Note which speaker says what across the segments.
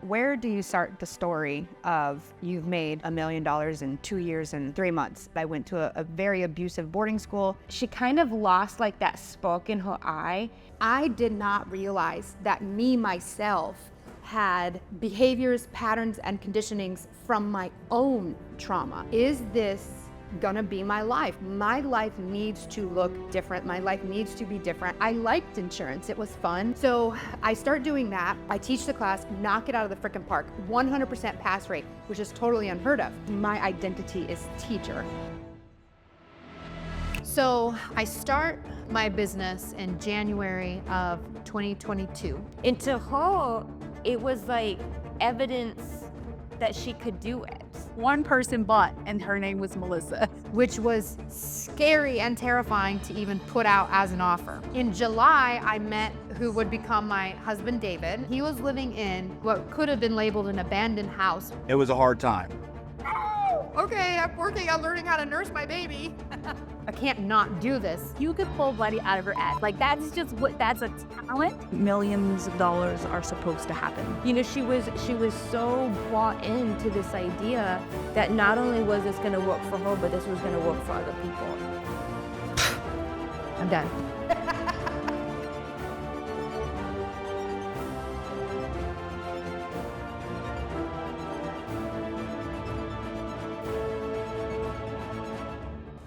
Speaker 1: Where do you start the story of you've made $1 million in 2 years and 3 months? I went to a very abusive boarding school.
Speaker 2: She kind of lost like that spark in her eye. I did not realize that me, myself, had behaviors, patterns, and conditionings from my own trauma. Is this gonna be my life? My life needs to look different. My life needs to be different. I liked insurance, it was fun. So I start doing that. I teach the class, knock it out of the frickin' park. 100% pass rate, which is totally unheard of. My identity is teacher. So I start my business in January of 2022.
Speaker 3: And to her, it was like evidence that she could do it.
Speaker 4: One person bought, and her name was Melissa.
Speaker 2: Which was scary and terrifying to even put out as an offer. In July, I met who would become my husband, David. He was living in what could have been labeled an abandoned house.
Speaker 5: It was a hard time.
Speaker 2: Okay, I'm working on learning how to nurse my baby. I can't not do this.
Speaker 3: You could pull money out of her ass. Like that's just that's a talent.
Speaker 4: Millions of dollars are supposed to happen.
Speaker 3: You know, she was so bought into this idea that not only was this gonna work for her, but this was gonna work for other people.
Speaker 2: I'm done.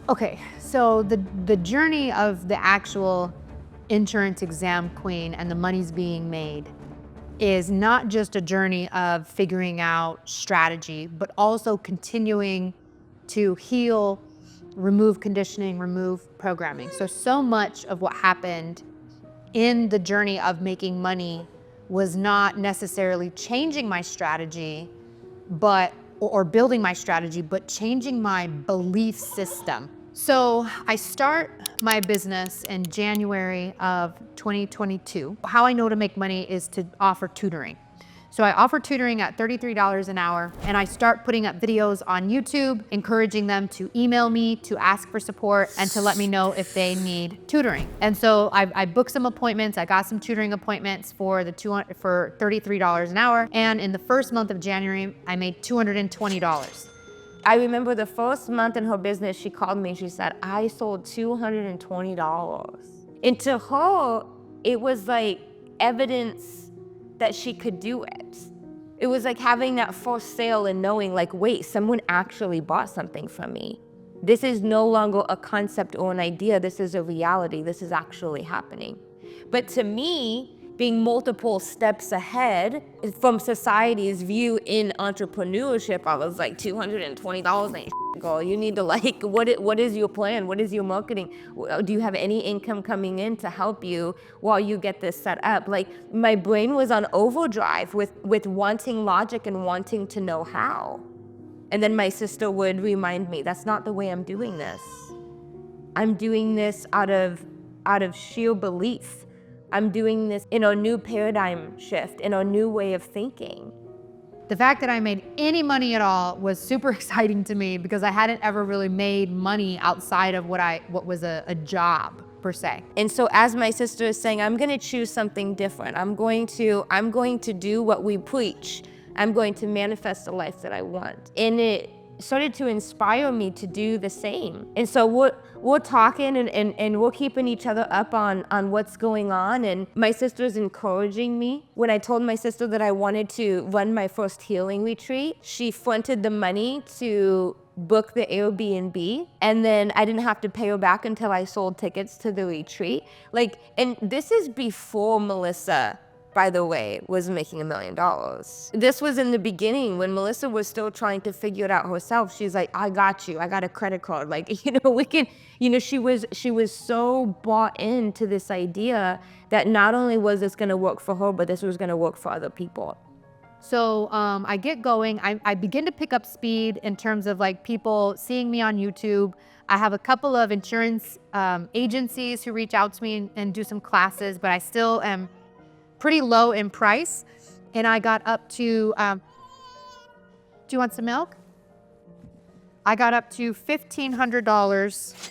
Speaker 2: Okay, so the journey of the actual insurance exam queen and the money's being made is not just a journey of figuring out strategy, but also continuing to heal, remove conditioning, remove programming. So much of what happened in the journey of making money was not necessarily changing my strategy, or building my strategy, but changing my belief system. So I start my business in January of 2022. How I know to make money is to offer tutoring. So I offer tutoring at $33 an hour, and I start putting up videos on YouTube, encouraging them to email me, to ask for support, and to let me know if they need tutoring. And so I booked some appointments. I got some tutoring appointments for $33 an hour. And in the first month of January, I made $220.
Speaker 3: I remember the first month in her business, she called me and she said, I sold $220. And to her, it was like evidence that she could do it. It was like having that first sale and knowing like, wait, someone actually bought something from me. This is no longer a concept or an idea, this is a reality, this is actually happening. But to me, being multiple steps ahead from society's view in entrepreneurship, I was like, $220 ain't girl. You need to like, what is your plan? What is your marketing? Do you have any income coming in to help you while you get this set up? Like my brain was on overdrive with wanting logic and wanting to know how. And then my sister would remind me, that's not the way I'm doing this. I'm doing this out of sheer belief. I'm doing this in a new paradigm shift, in a new way of thinking.
Speaker 2: The fact that I made any money at all was super exciting to me because I hadn't ever really made money outside of what was a job per se.
Speaker 3: And so as my sister is saying, I'm gonna choose something different. I'm going to do what we preach. I'm going to manifest the life that I want. And it started to inspire me to do the same. And so we're talking and we're keeping each other up on what's going on. And my sister's encouraging me. When I told my sister that I wanted to run my first healing retreat, she fronted the money to book the Airbnb, and then I didn't have to pay her back until I sold tickets to the retreat. Like, and this is before Melissa, by the way, was making $1 million. This was in the beginning when Melissa was still trying to figure it out herself. She's like, I got you. I got a credit card. Like, we can, she was so bought into this idea that not only was this gonna work for her, but this was gonna work for other people.
Speaker 2: So I get going. I begin to pick up speed in terms of like people seeing me on YouTube. I have a couple of insurance agencies who reach out to me and do some classes, but I still am pretty low in price. And I got up to, do you want some milk? I got up to $1,500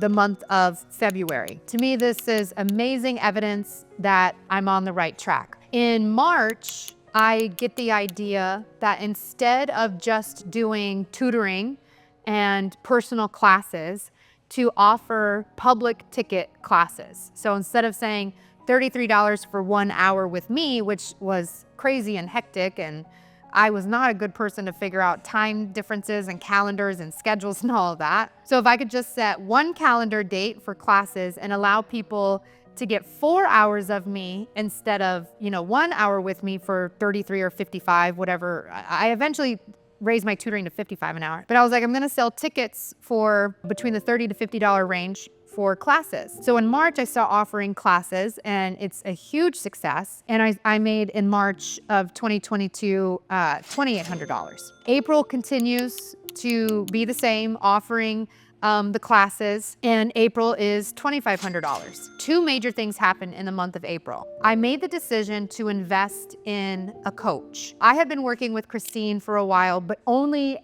Speaker 2: the month of February. To me, this is amazing evidence that I'm on the right track. In March I get the idea that instead of just doing tutoring and personal classes, to offer public ticket classes. So instead of saying $33 for 1 hour with me, which was crazy and hectic, and I was not a good person to figure out time differences and calendars and schedules and all of that. So if I could just set one calendar date for classes and allow people to get 4 hours of me instead of, 1 hour with me for 33 or 55, whatever. I eventually raised my tutoring to 55 an hour. But I was like, I'm gonna sell tickets for between the $30 to $50 range for classes. So in March, I started offering classes, and it's a huge success. And I made in March of 2022, $2,800. April continues to be the same, offering the classes, and April is $2,500. Two major things happened in the month of April. I made the decision to invest in a coach. I had been working with Christine for a while, but only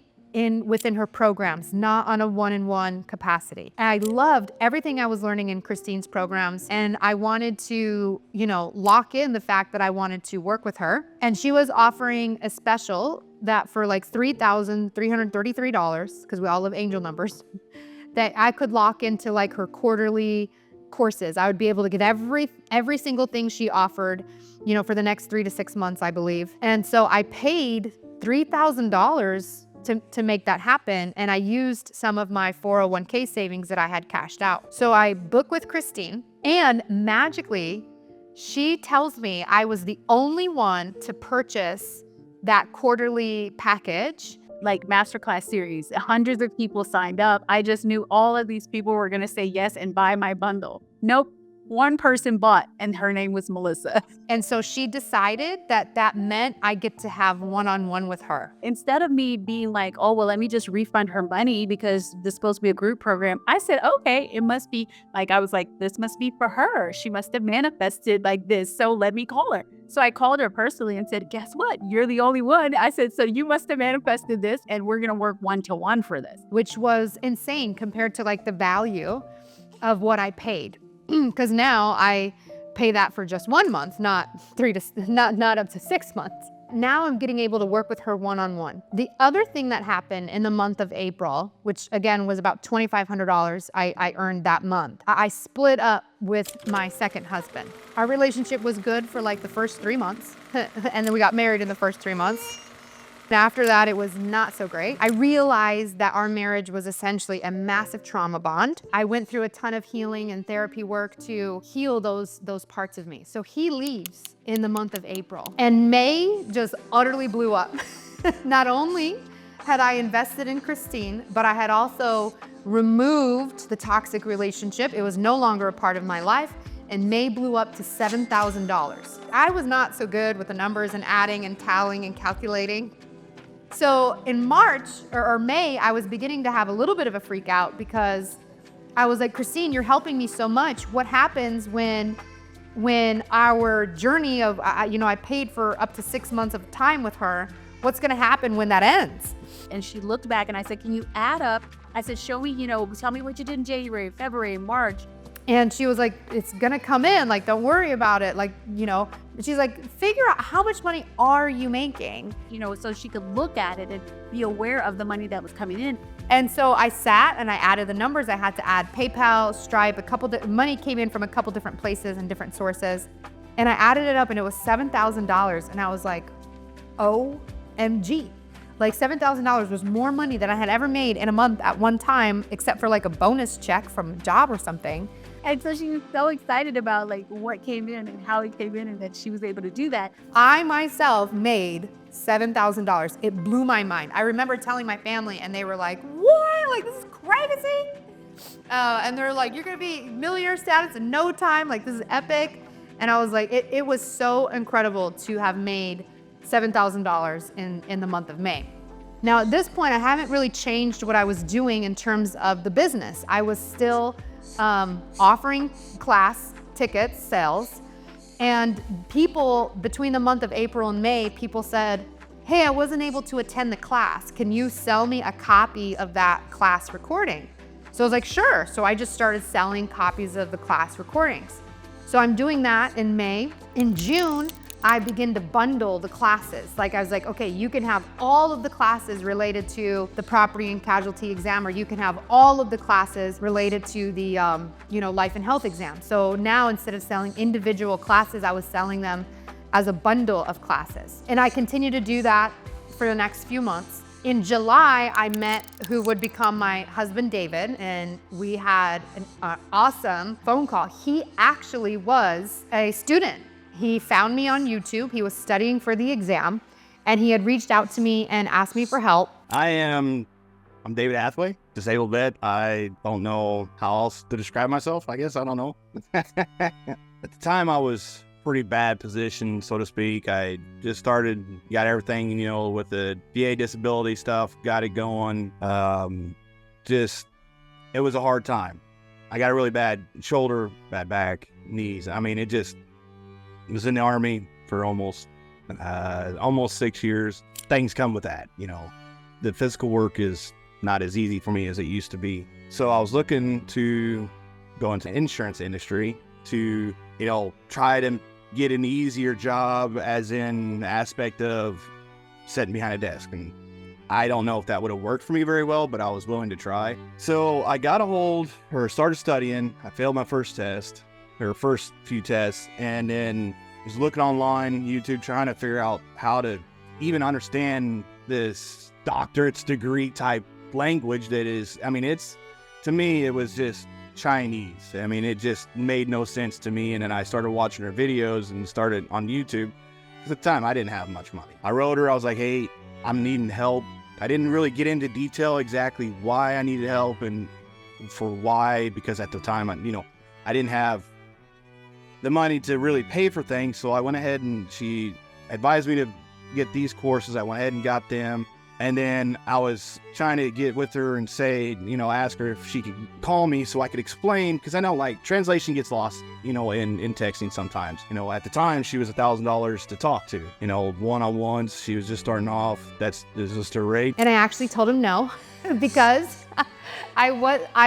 Speaker 2: within her programs, not on a one-on-one capacity. And I loved everything I was learning in Christine's programs, and I wanted to, lock in the fact that I wanted to work with her. And she was offering a special that for like $3,333, because we all love angel numbers, that I could lock into like her quarterly courses. I would be able to get every single thing she offered, for the next 3 to 6 months, I believe. And so I paid $3,000 to make that happen. And I used some of my 401k savings that I had cashed out. So I booked with Christine, and magically, she tells me I was the only one to purchase that quarterly package.
Speaker 4: Like masterclass series, hundreds of people signed up. I just knew all of these people were going to say yes and buy my bundle. Nope. One person bought, and her name was Melissa.
Speaker 2: And so she decided that meant I get to have one-on-one with her.
Speaker 4: Instead of me being like, oh, well, let me just refund her money because this is supposed to be a group program, I said, okay, it must be like, I was like, this must be for her. She must have manifested like this. So let me call her. So I called her personally and said, guess what? You're the only one. I said, so you must have manifested this, and we're going to work one-to-one for this.
Speaker 2: Which was insane compared to like the value of what I paid. Because now I pay that for just 1 month, not up to 6 months. Now I'm getting able to work with her one-on-one. The other thing that happened in the month of April, which again was about $2,500 I earned that month, I split up with my second husband. Our relationship was good for like the first 3 months, and then we got married in the first 3 months. After that, it was not so great. I realized that our marriage was essentially a massive trauma bond. I went through a ton of healing and therapy work to heal those parts of me. So he leaves in the month of April, and May just utterly blew up. Not only had I invested in Christine, but I had also removed the toxic relationship. It was no longer a part of my life. And May blew up to $7,000. I was not so good with the numbers and adding and tallying and calculating. So in March or May, I was beginning to have a little bit of a freak out because I was like, Christine, you're helping me so much. What happens when our journey of, I paid for up to 6 months of time with her. What's gonna happen when that ends?
Speaker 4: And she looked back and I said, can you add up? I said, show me, tell me what you did in January, February, March.
Speaker 2: And she was like, it's gonna come in, like, don't worry about it. Like, she's like, figure out how much money are you making?
Speaker 4: So she could look at it and be aware of the money that was coming in.
Speaker 2: And so I sat and I added the numbers. I had to add PayPal, Stripe, money came in from a couple different places and different sources. And I added it up and it was $7,000. And I was like, OMG. Like $7,000 was more money than I had ever made in a month at one time, except for like a bonus check from a job or something.
Speaker 4: And so she was so excited about like what came in and how it came in and that she was able to do that.
Speaker 2: I myself made $7,000. It blew my mind. I remember telling my family and they were like, what? Like, this is crazy. And they're like, you're gonna be millionaire status in no time. Like, this is epic. And I was like, it was so incredible to have made $7,000 in the month of May. Now at this point, I haven't really changed what I was doing in terms of the business. I was still offering class tickets, sales, and people between the month of April and May, people said, hey, I wasn't able to attend the class. Can you sell me a copy of that class recording? So I was like, sure. So I just started selling copies of the class recordings. So I'm doing that in May. In June, I began to bundle the classes. Like I was like, okay, you can have all of the classes related to the property and casualty exam, or you can have all of the classes related to the life and health exam. So now instead of selling individual classes, I was selling them as a bundle of classes. And I continue to do that for the next few months. In July, I met who would become my husband, David, and we had an awesome phone call. He actually was a student. He found me on YouTube. He was studying for the exam, and he had reached out to me and asked me for help.
Speaker 5: I'm David Hathaway, disabled vet. I don't know how else to describe myself. I guess I don't know. At the time, I was pretty bad position, so to speak. I just got everything, with the VA disability stuff, got it going. It was a hard time. I got a really bad shoulder, bad back, knees. I mean, was in the Army for almost 6 years. Things come with that, The physical work is not as easy for me as it used to be. So I was looking to go into the insurance industry to, try to get an easier job, as in the aspect of sitting behind a desk. And I don't know if that would have worked for me very well, but I was willing to try. So I started studying. I failed my first few tests, and then was looking online, YouTube, trying to figure out how to even understand this doctorate's degree type language that is, to me, it was just Chinese. It just made no sense to me. And then I started watching her videos and started on YouTube. At the time, I didn't have much money. I wrote her, I was like, hey, I'm needing help. I didn't really get into detail exactly why I needed help and for why, because at the time, I didn't have the money to really pay for things. So I went ahead and she advised me to get these courses. I went ahead and got them. And then I was trying to get with her and say, ask her if she could call me so I could explain, because I know translation gets lost, in texting sometimes. At the time she was $1,000 to talk to, one-on-ones. She was just starting off. That's just her rate.
Speaker 2: And I actually told him no, because I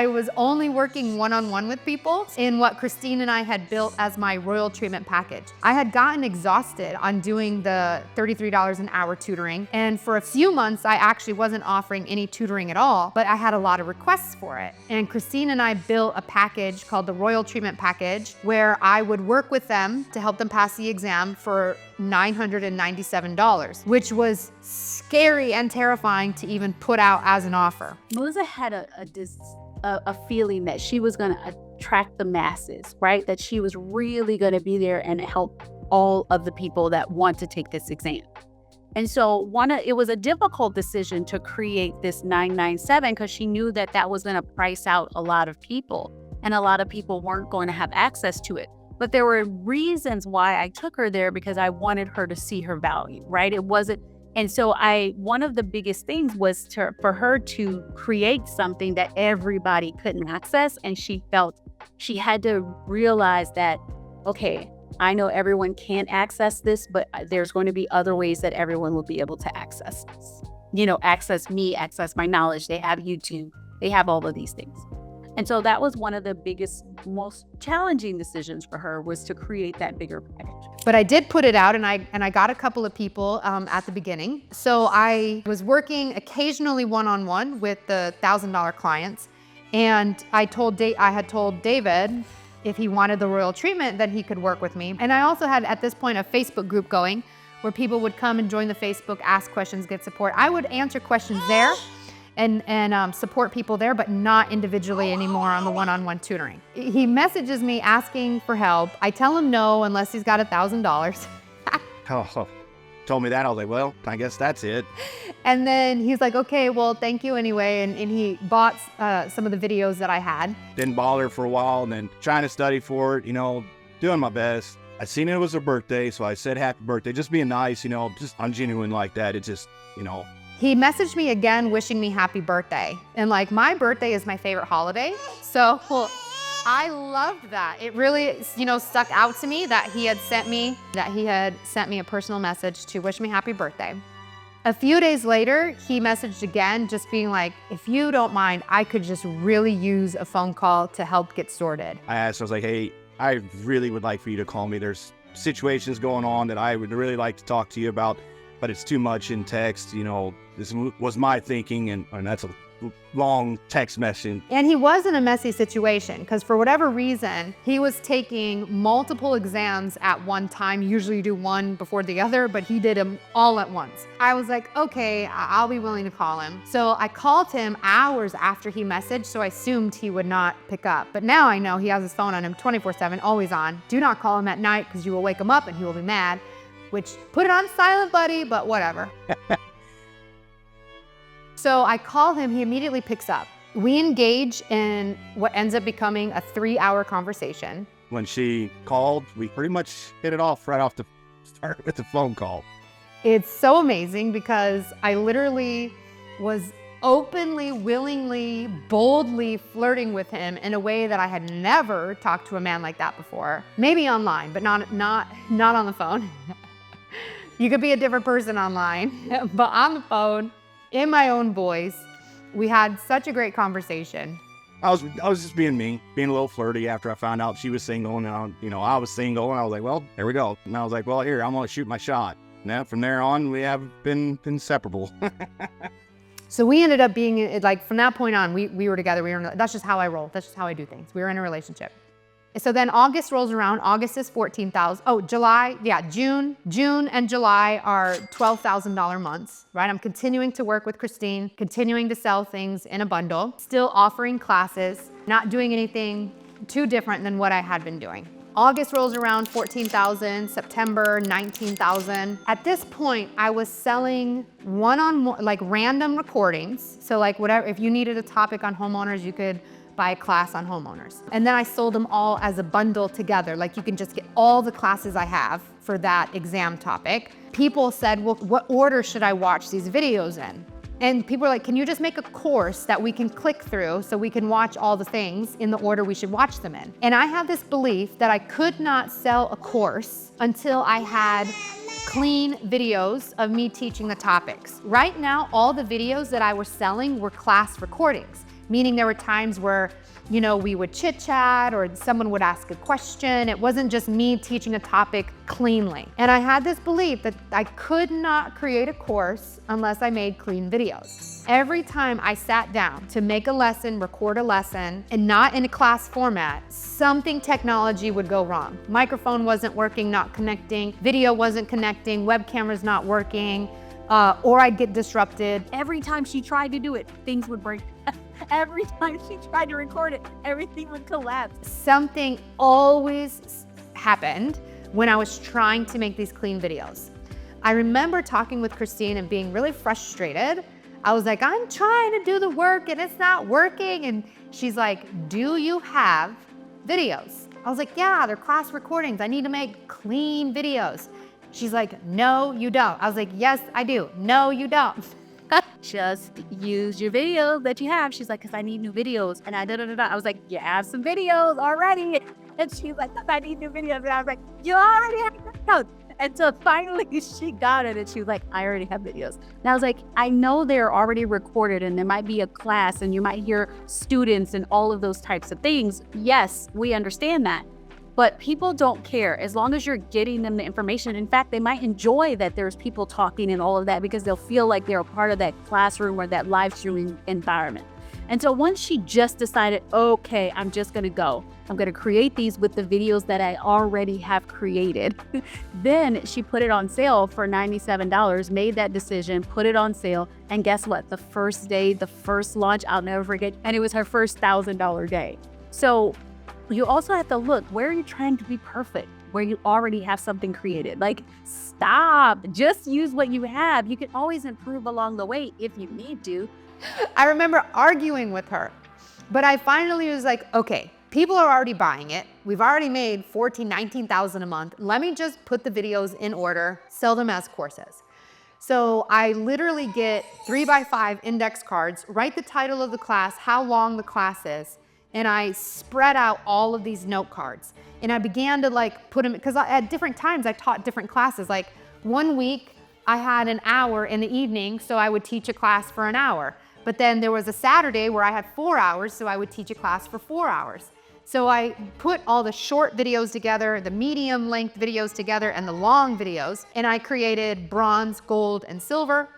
Speaker 2: was only working one-on-one with people in what Christine and I had built as my royal treatment package. I had gotten exhausted on doing the $33 an hour tutoring, and for a few months I actually wasn't offering any tutoring at all, but I had a lot of requests for it. And Christine and I built a package called the Royal Treatment Package, where I would work with them to help them pass the exam for $997, which was scary and terrifying to even put out as an offer.
Speaker 4: Melissa had a feeling that she was going to attract the masses, right? That she was really going to be there and help all of the people that want to take this exam. And so it was a difficult decision to create this 997, because she knew that was going to price out a lot of people, and a lot of people weren't going to have access to it. But there were reasons why I took her there, because I wanted her to see her value, right? And so one of the biggest things was for her to create something that everybody couldn't access. And she felt she had to realize that, okay, I know everyone can't access this, but there's going to be other ways that everyone will be able to access this. Access me, access my knowledge. They have YouTube, they have all of these things. And so that was one of the biggest, most challenging decisions for her, was to create that bigger package.
Speaker 2: But I did put it out, and I got a couple of people at the beginning. So I was working occasionally one-on-one with the $1,000 clients, and I had told David if he wanted the royal treatment, that he could work with me. And I also had, at this point, a Facebook group going where people would come and join the Facebook, ask questions, get support. I would answer questions there and support people there, but not individually anymore on the one-on-one tutoring. He messages me asking for help. I tell him no unless he's got $1,000.
Speaker 5: Told me that, I was like, well, I guess that's it.
Speaker 2: And then he's like, okay, well, thank you anyway. And he bought some of the videos that I had.
Speaker 5: Didn't bother for a while, and then trying to study for it, doing my best. I seen it was her birthday, so I said happy birthday, just being nice, just ungenuine like that. It just,
Speaker 2: He messaged me again wishing me happy birthday. And my birthday is my favorite holiday. So I loved that. It really, stuck out to me that he had sent me a personal message to wish me happy birthday. A few days later, he messaged again, just being like, if you don't mind, I could just really use a phone call to help get sorted.
Speaker 5: I asked, I was like, hey, I really would like for you to call me. There's situations going on that I would really like to talk to you about, but it's too much in text. You know, this was my thinking, and that's a long text message.
Speaker 2: And he was in a messy situation because for whatever reason, he was taking multiple exams at one time. Usually you do one before the other, but he did them all at once. I was like, okay, I'll be willing to call him. So I called him hours after he messaged, so I assumed he would not pick up. But now I know he has his phone on him 24/7, always on. Do not call him at night because you will wake him up and he will be mad, which put it on silent, buddy, but whatever. So I call him, he immediately picks up. We engage in what ends up becoming a 3-hour conversation.
Speaker 5: When she called, we pretty much hit it off right off the start with the phone call.
Speaker 2: It's so amazing because I literally was openly, willingly, boldly flirting with him in a way that I had never talked to a man like that before. Maybe online, but not on the phone. You could be a different person online, but on the phone, in my own voice, we had such a great conversation.
Speaker 5: I was just being me, being a little flirty after I found out she was single, and I was single, and I was like, well, there we go. And I was like, well, here, I'm gonna shoot my shot. Now from there on, we have been inseparable.
Speaker 2: So we ended up being like, from that point on, we were together. That's just how I roll. That's just how I do things. We were in a relationship. So then August rolls around. August is $14,000. Oh, July, yeah, June and July are $12,000 months, right? I'm continuing to work with Christine, continuing to sell things in a bundle, still offering classes, not doing anything too different than what I had been doing. August rolls around, 14,000, September, 19,000. At this point, I was selling one-on-one, like random recordings. So like whatever, if you needed a topic on homeowners, you could buy a class on homeowners. And then I sold them all as a bundle together. Like you can just get all the classes I have for that exam topic. People said, well, what order should I watch these videos in? And people were like, can you just make a course that we can click through so we can watch all the things in the order we should watch them in? And I have this belief that I could not sell a course until I had clean videos of me teaching the topics. Right now, all the videos that I was selling were class recordings, meaning there were times where, you know, we would chit chat or someone would ask a question. It wasn't just me teaching a topic cleanly. And I had this belief that I could not create a course unless I made clean videos. Every time I sat down to make a lesson, record a lesson, and not in a class format, something technology would go wrong. Microphone wasn't working, not connecting, video wasn't connecting, webcamera's not working, or I'd get disrupted.
Speaker 4: Every time she tried to do it, things would break. Every time she tried to record it, everything would collapse.
Speaker 2: Something always happened when I was trying to make these clean videos. I remember talking with Christine and being really frustrated. I was like, I'm trying to do the work and it's not working. And she's like, do you have videos? I was like, yeah, they're class recordings. I need to make clean videos. She's like, no, you don't. I was like, yes, I do. No, you don't.
Speaker 4: Just use your videos that you have. She's like, because I need new videos. And I was like, you have some videos already. And she's like, I need new videos. And I was like, you already have videos. And so finally she got it and she was like, I already have videos. And I was like, I know they're already recorded and there might be a class and you might hear students and all of those types of things. Yes, we understand that. But people don't care as long as you're getting them the information. In fact, they might enjoy that there's people talking and all of that because they'll feel like they're a part of that classroom or that live streaming environment. And so once she just decided, okay, I'm just gonna go. I'm gonna create these with the videos that I already have created. Then she put it on sale for $97, made that decision, put it on sale. And guess what? The first day, the first launch, I'll never forget. And it was her first $1,000 day. So you also have to look, where are you trying to be perfect? Where you already have something created. Like, stop, just use what you have. You can always improve along the way if you need to.
Speaker 2: I remember arguing with her, but I finally was like, okay, people are already buying it. We've already made $19,000 a month. Let me just put the videos in order, sell them as courses. So I literally get 3x5 index cards, write the title of the class, how long the class is, and I spread out all of these note cards. And I began to like put them, because at different times I taught different classes. Like one week I had an hour in the evening, so I would teach a class for an hour. But then there was a Saturday where I had 4 hours, so I would teach a class for 4 hours. So I put all the short videos together, the medium length videos together, and the long videos, and I created bronze, gold, and silver,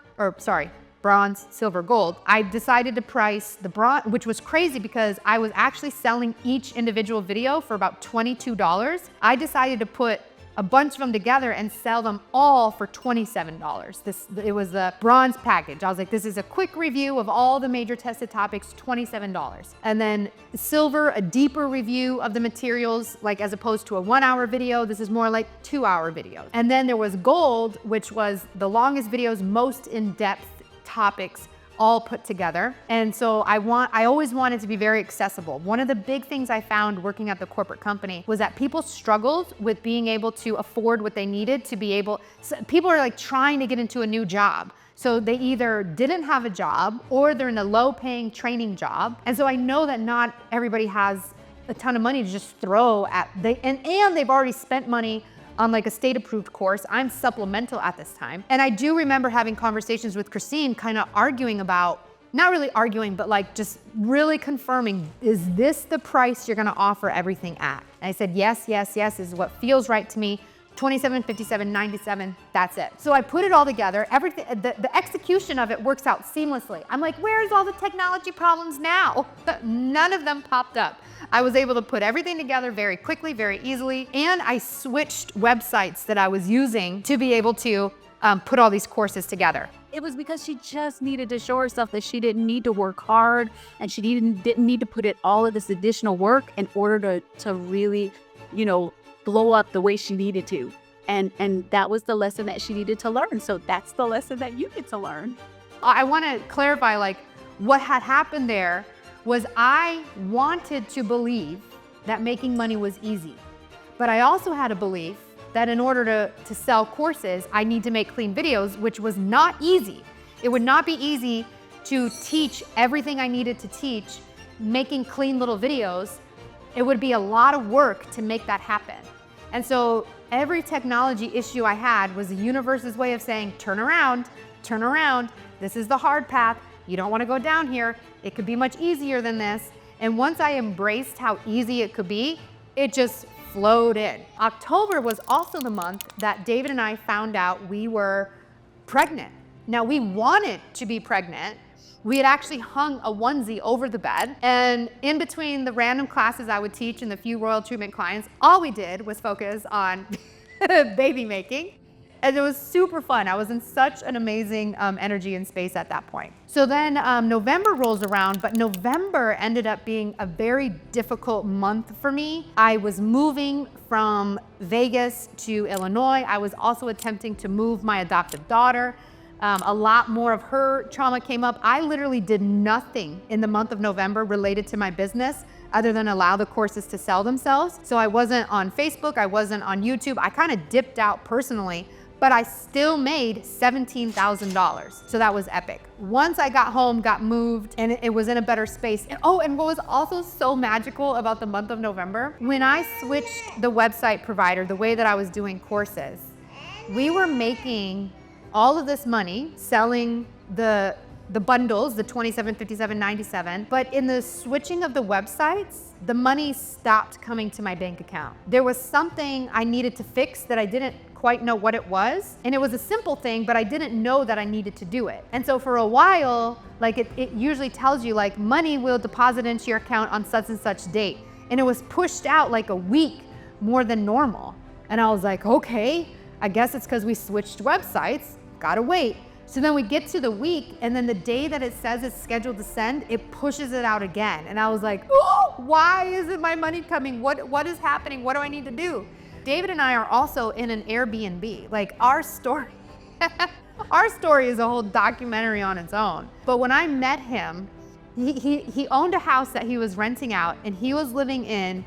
Speaker 2: bronze, silver, gold. I decided to price the bronze, which was crazy because I was actually selling each individual video for about $22. I decided to put a bunch of them together and sell them all for $27. It was the bronze package. I was like, this is a quick review of all the major tested topics, $27. And then silver, a deeper review of the materials, like as opposed to a 1 hour video, this is more like 2 hour videos. And then there was gold, which was the longest videos, most in-depth topics all put together. And so I always wanted to be very accessible. One of the big things I found working at the corporate company was that people struggled with being able to afford what they needed to be able, so people are like trying to get into a new job. So they either didn't have a job or they're in a low paying training job. And so I know that not everybody has a ton of money to just throw at, and they've already spent money on like a state approved course. I'm supplemental at this time. And I do remember having conversations with Christine, kind of arguing about, not really arguing, but like just really confirming, is this the price you're gonna offer everything at? And I said, yes, yes, yes, this is what feels right to me. 27, 57, 97, that's it. So I put it all together. Everything, the execution of it works out seamlessly. I'm like, where's all the technology problems now? None of them popped up. I was able to put everything together very quickly, very easily, and I switched websites that I was using to be able to put all these courses together.
Speaker 4: It was because she just needed to show herself that she didn't need to work hard, and she didn't need to put in all of this additional work in order to really, blow up the way she needed to. And that was the lesson that she needed to learn. So that's the lesson that you get to learn.
Speaker 2: I want to clarify, like, what had happened there was I wanted to believe that making money was easy. But I also had a belief that in order to sell courses, I need to make clean videos, which was not easy. It would not be easy to teach everything I needed to teach, making clean little videos. It would be a lot of work to make that happen. And so every technology issue I had was the universe's way of saying, turn around, this is the hard path. You don't want to go down here. It could be much easier than this. And once I embraced how easy it could be, it just flowed in. October was also the month that David and I found out we were pregnant. Now, we wanted to be pregnant. We had actually hung a onesie over the bed, and in between the random classes I would teach and the few royal treatment clients, all we did was focus on baby making. And it was super fun. I was in such an amazing energy and space at that point. So then November rolls around, but November ended up being a very difficult month for me. I was moving from Vegas to Illinois. I was also attempting to move my adoptive daughter. A lot more of her trauma came up. I literally did nothing in the month of November related to my business other than allow the courses to sell themselves. So I wasn't on Facebook, I wasn't on YouTube. I kind of dipped out personally, but I still made $17,000. So that was epic. Once I got home, got moved, and it was in a better space. And what was also so magical about the month of November, when I switched the website provider, the way that I was doing courses, we were making all of this money selling the bundles, the 27, 57, 97, but in the switching of the websites, the money stopped coming to my bank account. There was something I needed to fix that I didn't quite know what it was, and it was a simple thing, but I didn't know that I needed to do it. And so for a while, like it usually tells you like money will deposit into your account on such and such date, and it was pushed out like a week more than normal. And I was like, okay, I guess it's because we switched websites. Gotta wait. So then we get to the week, and then the day that it says it's scheduled to send, it pushes it out again. And I was like, oh, why isn't my money coming? What is happening? What do I need to do? David and I are also in an Airbnb. Like our story, our story is a whole documentary on its own. But when I met him, he owned a house that he was renting out, and he was living in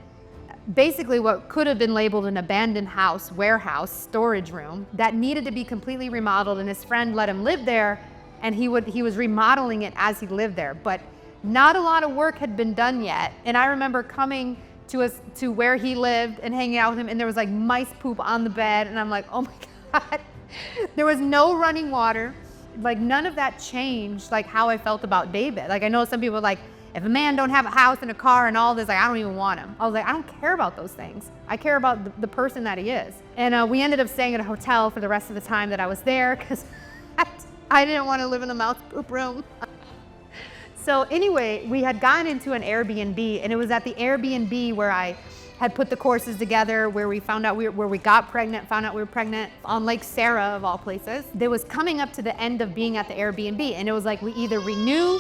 Speaker 2: basically what could have been labeled an abandoned house, warehouse, storage room that needed to be completely remodeled, and his friend let him live there, and he was remodeling it as he lived there. But not a lot of work had been done yet. And I remember coming to where he lived and hanging out with him, and there was like mice poop on the bed, and I'm like, oh my God. There was no running water. Like none of that changed like how I felt about David. Like I know some people are like, If a man don't have a house and a car and all this, like, I don't even want him. I was like, I don't care about those things. I care about the person that he is. And we ended up staying at a hotel for the rest of the time that I was there because I didn't want to live in a mouse poop room. So anyway, we had gotten into an Airbnb, and it was at the Airbnb where I had put the courses together, where we found out where we got pregnant, found out we were pregnant on Lake Sarah of all places. It was coming up to the end of being at the Airbnb, and it was like we either renew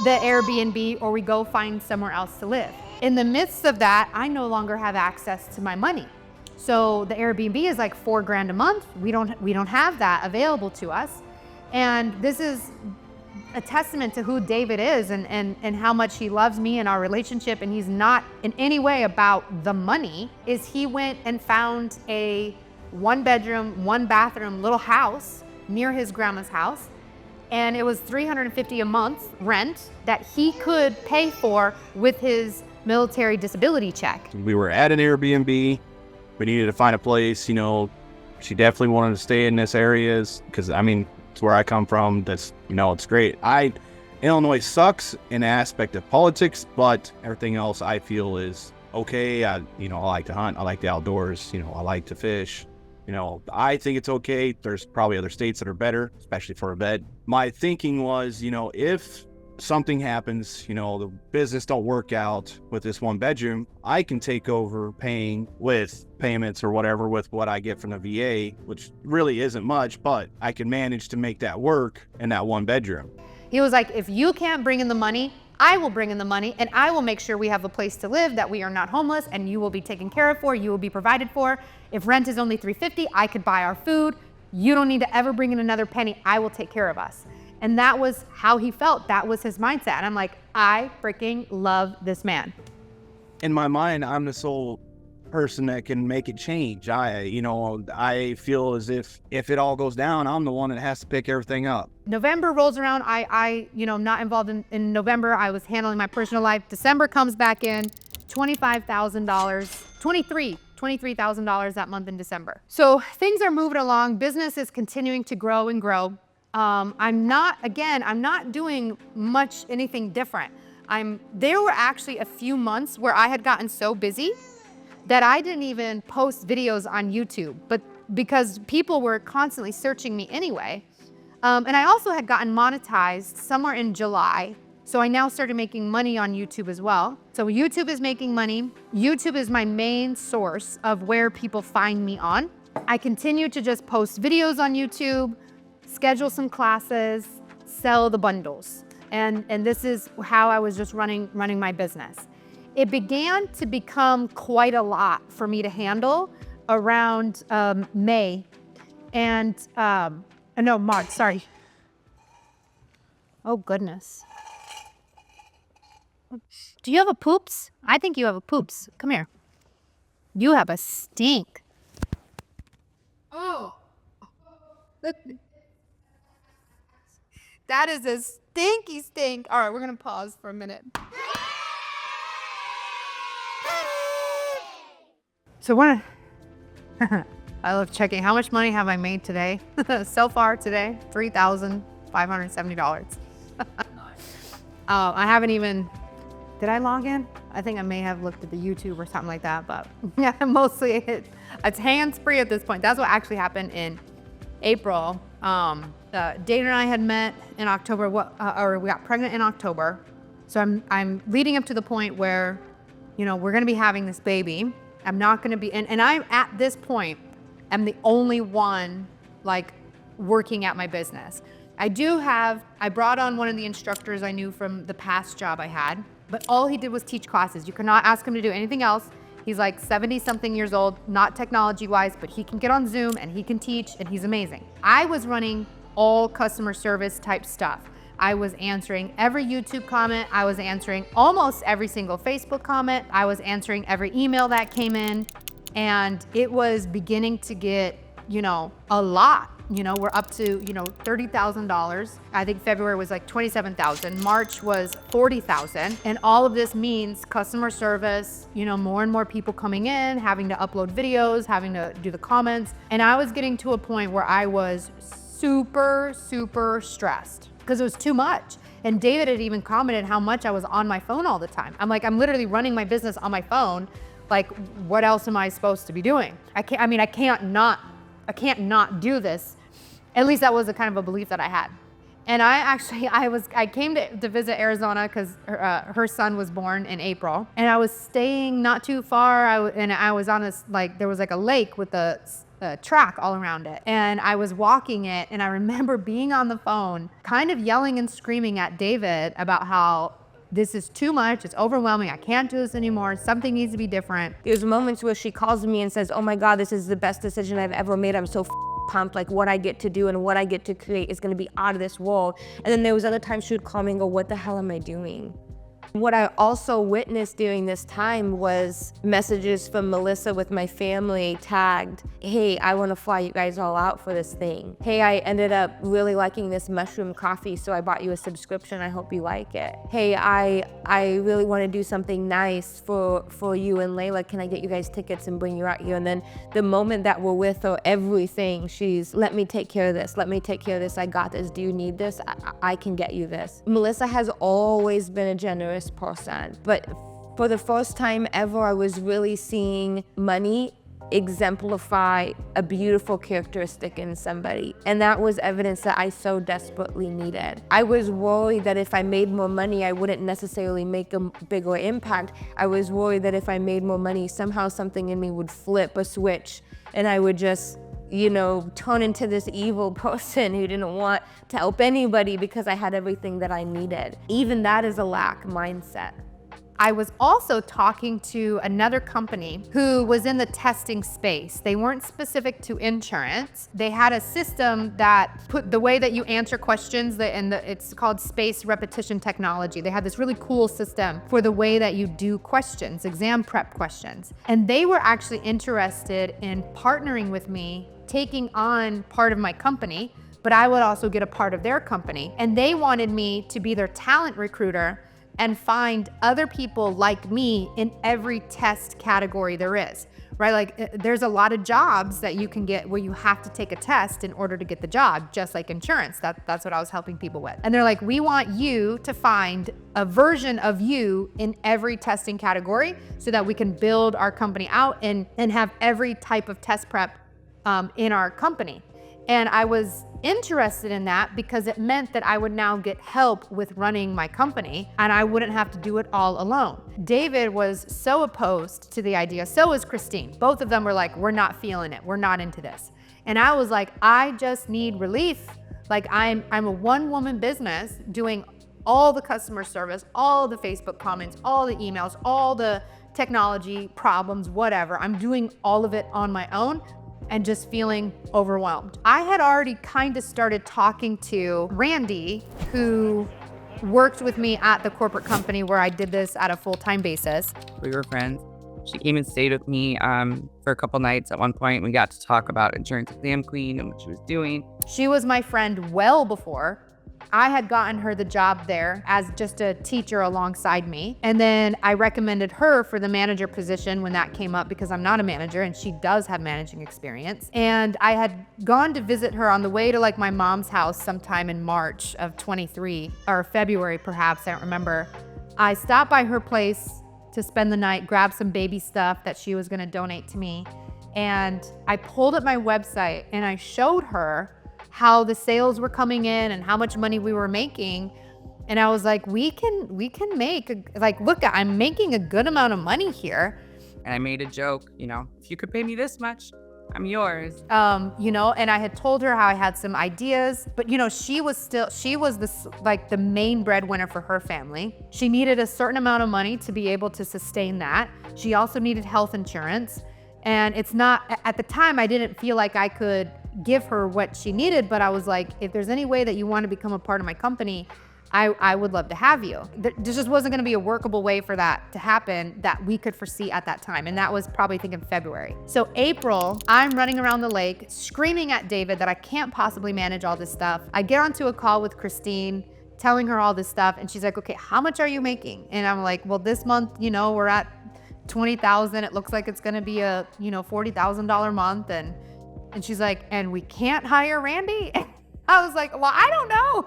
Speaker 2: the Airbnb or we go find somewhere else to live. In the midst of that, I no longer have access to my money. So the Airbnb is like $4,000 a month. We don't have that available to us. And this is a testament to who David is and how much he loves me and our relationship, and he's not in any way about the money. Is he went and found a 1-bedroom, 1-bathroom little house near his grandma's house, and it was $350 a month rent that he could pay for with his military disability check.
Speaker 5: We were at an Airbnb. We needed to find a place. You know, she definitely wanted to stay in this area because, I mean, it's where I come from. That's, you know, it's great. Illinois sucks in the aspect of politics, but everything else I feel is okay. I like to hunt. I like the outdoors. You know, I like to fish. You know, I think it's okay. There's probably other states that are better, especially for a vet. My thinking was, you know, if something happens, you know, the business don't work out with this 1-bedroom, I can take over paying with payments or whatever with what I get from the VA, which really isn't much, but I can manage to make that work in that 1-bedroom.
Speaker 2: He was like, if you can't bring in the money, I will bring in the money, and I will make sure we have a place to live, that we are not homeless, and you will be taken care of for, you will be provided for. If rent is only $350, I could buy our food. You don't need to ever bring in another penny. I will take care of us. And that was how he felt. That was his mindset. And I'm like, I freaking love this man.
Speaker 5: In my mind, I'm the sole person that can make it change. I feel as if it all goes down, I'm the one that has to pick everything up.
Speaker 2: November rolls around. I'm not involved in November. I was handling my personal life. December comes back in, $25,000, $23,000 that month in December. So things are moving along. Business is continuing to grow and grow. I'm not doing much anything different. There were actually a few months where I had gotten so busy that I didn't even post videos on YouTube, but because people were constantly searching me anyway. And I also had gotten monetized somewhere in July. So I now started making money on YouTube as well. So YouTube is making money. YouTube is my main source of where people find me on. I continue to just post videos on YouTube, schedule some classes, sell the bundles. And this is how I was just running my business. It began to become quite a lot for me to handle around May and, no, March, sorry. Oh goodness. Do you have a poops? I think you have a poops. Come here. You have a stink. Oh. Look. That is a stinky stink. All right, we're gonna pause for a minute. So I love checking how much money have I made today. So far today, $3,570. I haven't even, did I log in? I think I may have looked at the YouTube or something like that, but yeah, mostly it's hands-free at this point. That's what actually happened in April. Dana and I had met in October, or we got pregnant in October. So I'm leading up to the point where, we're gonna be having this baby. I'm not gonna be, and I'm at this point, I'm the only one working at my business. I brought on one of the instructors I knew from the past job I had, but all he did was teach classes. You cannot ask him to do anything else. He's like 70 something years old, not technology wise, but he can get on Zoom and he can teach and he's amazing. I was running all customer service type stuff. I was answering every YouTube comment. I was answering almost every single Facebook comment. I was answering every email that came in, and it was beginning to get, a lot. We're up to, $30,000. I think February was like $27,000. March was $40,000. And all of this means customer service, more and more people coming in, having to upload videos, having to do the comments. And I was getting to a point where I was super, super stressed. because it was too much. And David had even commented how much I was on my phone all the time. I'm like, I'm literally running my business on my phone. Like, what else am I supposed to be doing? I can't not do this. At least that was a kind of a belief that I had. And I came to visit Arizona because her son was born in April. And I was staying not too far. I was on this, like, there was like a lake with a track all around it. And I was walking it, and I remember being on the phone, kind of yelling and screaming at David about how this is too much, it's overwhelming, I can't do this anymore, something needs to be different.
Speaker 3: There's moments where she calls me and says, oh my God, this is the best decision I've ever made. I'm so pumped, like what I get to do and what I get to create is gonna be out of this world. And then there was other times she would call me and go, what the hell am I doing? What I also witnessed during this time was messages from Melissa with my family tagged, hey, I want to fly you guys all out for this thing. Hey, I ended up really liking this mushroom coffee, so I bought you a subscription. I hope you like it. Hey, I really want to do something nice for you and Layla. Can I get you guys tickets and bring you out here? And then the moment that we're with her, everything, she's, let me take care of this. Let me take care of this. I got this. Do you need this? I can get you this. Melissa has always been a generous person, but for the first time ever, I was really seeing money exemplify a beautiful characteristic in somebody, and that was evidence that I so desperately needed. I was worried that if I made more money, I wouldn't necessarily make a bigger impact. I was worried that if I made more money, somehow something in me would flip a switch and I would just, you know, turn into this evil person who didn't want to help anybody because I had everything that I needed. Even that is a lack mindset.
Speaker 2: I was also talking to another company who was in the testing space. They weren't specific to insurance. They had a system that put the way that you answer questions, it's called space repetition technology. They had this really cool system for the way that you do questions, exam prep questions. And they were actually interested in partnering with me, taking on part of my company, but I would also get a part of their company. And they wanted me to be their talent recruiter and find other people like me in every test category there is, right? Like there's a lot of jobs that you can get where you have to take a test in order to get the job, just like insurance. That's what I was helping people with. And they're like, we want you to find a version of you in every testing category so that we can build our company out and have every type of test prep in our company. And I was interested in that because it meant that I would now get help with running my company and I wouldn't have to do it all alone. David was so opposed to the idea, so was Christine. Both of them were like, we're not feeling it, we're not into this. And I was like, I just need relief. Like I'm a one-woman business doing all the customer service, all the Facebook comments, all the emails, all the technology problems, whatever. I'm doing all of it on my own and just feeling overwhelmed. I had already kind of started talking to Randy, who worked with me at the corporate company where I did this at a full-time basis.
Speaker 6: We were friends. She came and stayed with me for a couple nights. At one point, we got to talk about Insurance Exam Queen and what she was doing.
Speaker 2: She was my friend well before I had gotten her the job there as just a teacher alongside me. And then I recommended her for the manager position when that came up because I'm not a manager and she does have managing experience. And I had gone to visit her on the way to like my mom's house sometime in March of 23 or February perhaps, I don't remember. I stopped by her place to spend the night, grab some baby stuff that she was gonna donate to me. And I pulled up my website and I showed her how the sales were coming in and how much money we were making. And I was like, we can make, look, I'm making a good amount of money here.
Speaker 6: And I made a joke, if you could pay me this much, I'm yours.
Speaker 2: And I had told her how I had some ideas, but she was the main breadwinner for her family. She needed a certain amount of money to be able to sustain that. She also needed health insurance. And it's not, at the time, I didn't feel like I could give her what she needed, but I was like, if there's any way that you want to become a part of my company, I would love to have you. There just wasn't going to be a workable way for that to happen that we could foresee at that time. And that was probably thinking February. So April, I'm running around the lake screaming at David that I can't possibly manage all this stuff. I get onto a call with Christine, telling her all this stuff. And she's like, okay, how much are you making? And I'm like, well, this month, we're at 20,000. It looks like it's going to be a, $40,000 month. And she's like, and we can't hire Randy? I was like, well, I don't know.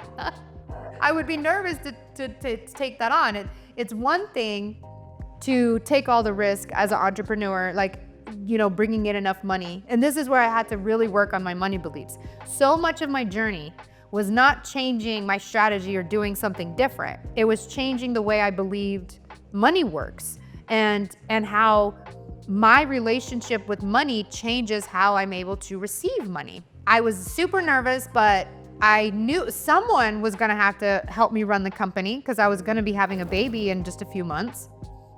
Speaker 2: I would be nervous to take that on. It's one thing to take all the risk as an entrepreneur, like, you know, bringing in enough money. And this is where I had to really work on my money beliefs. So much of my journey was not changing my strategy or doing something different. It was changing the way I believed money works and how my relationship with money changes how I'm able to receive money. I was super nervous, but I knew someone was gonna have to help me run the company because I was gonna be having a baby in just a few months.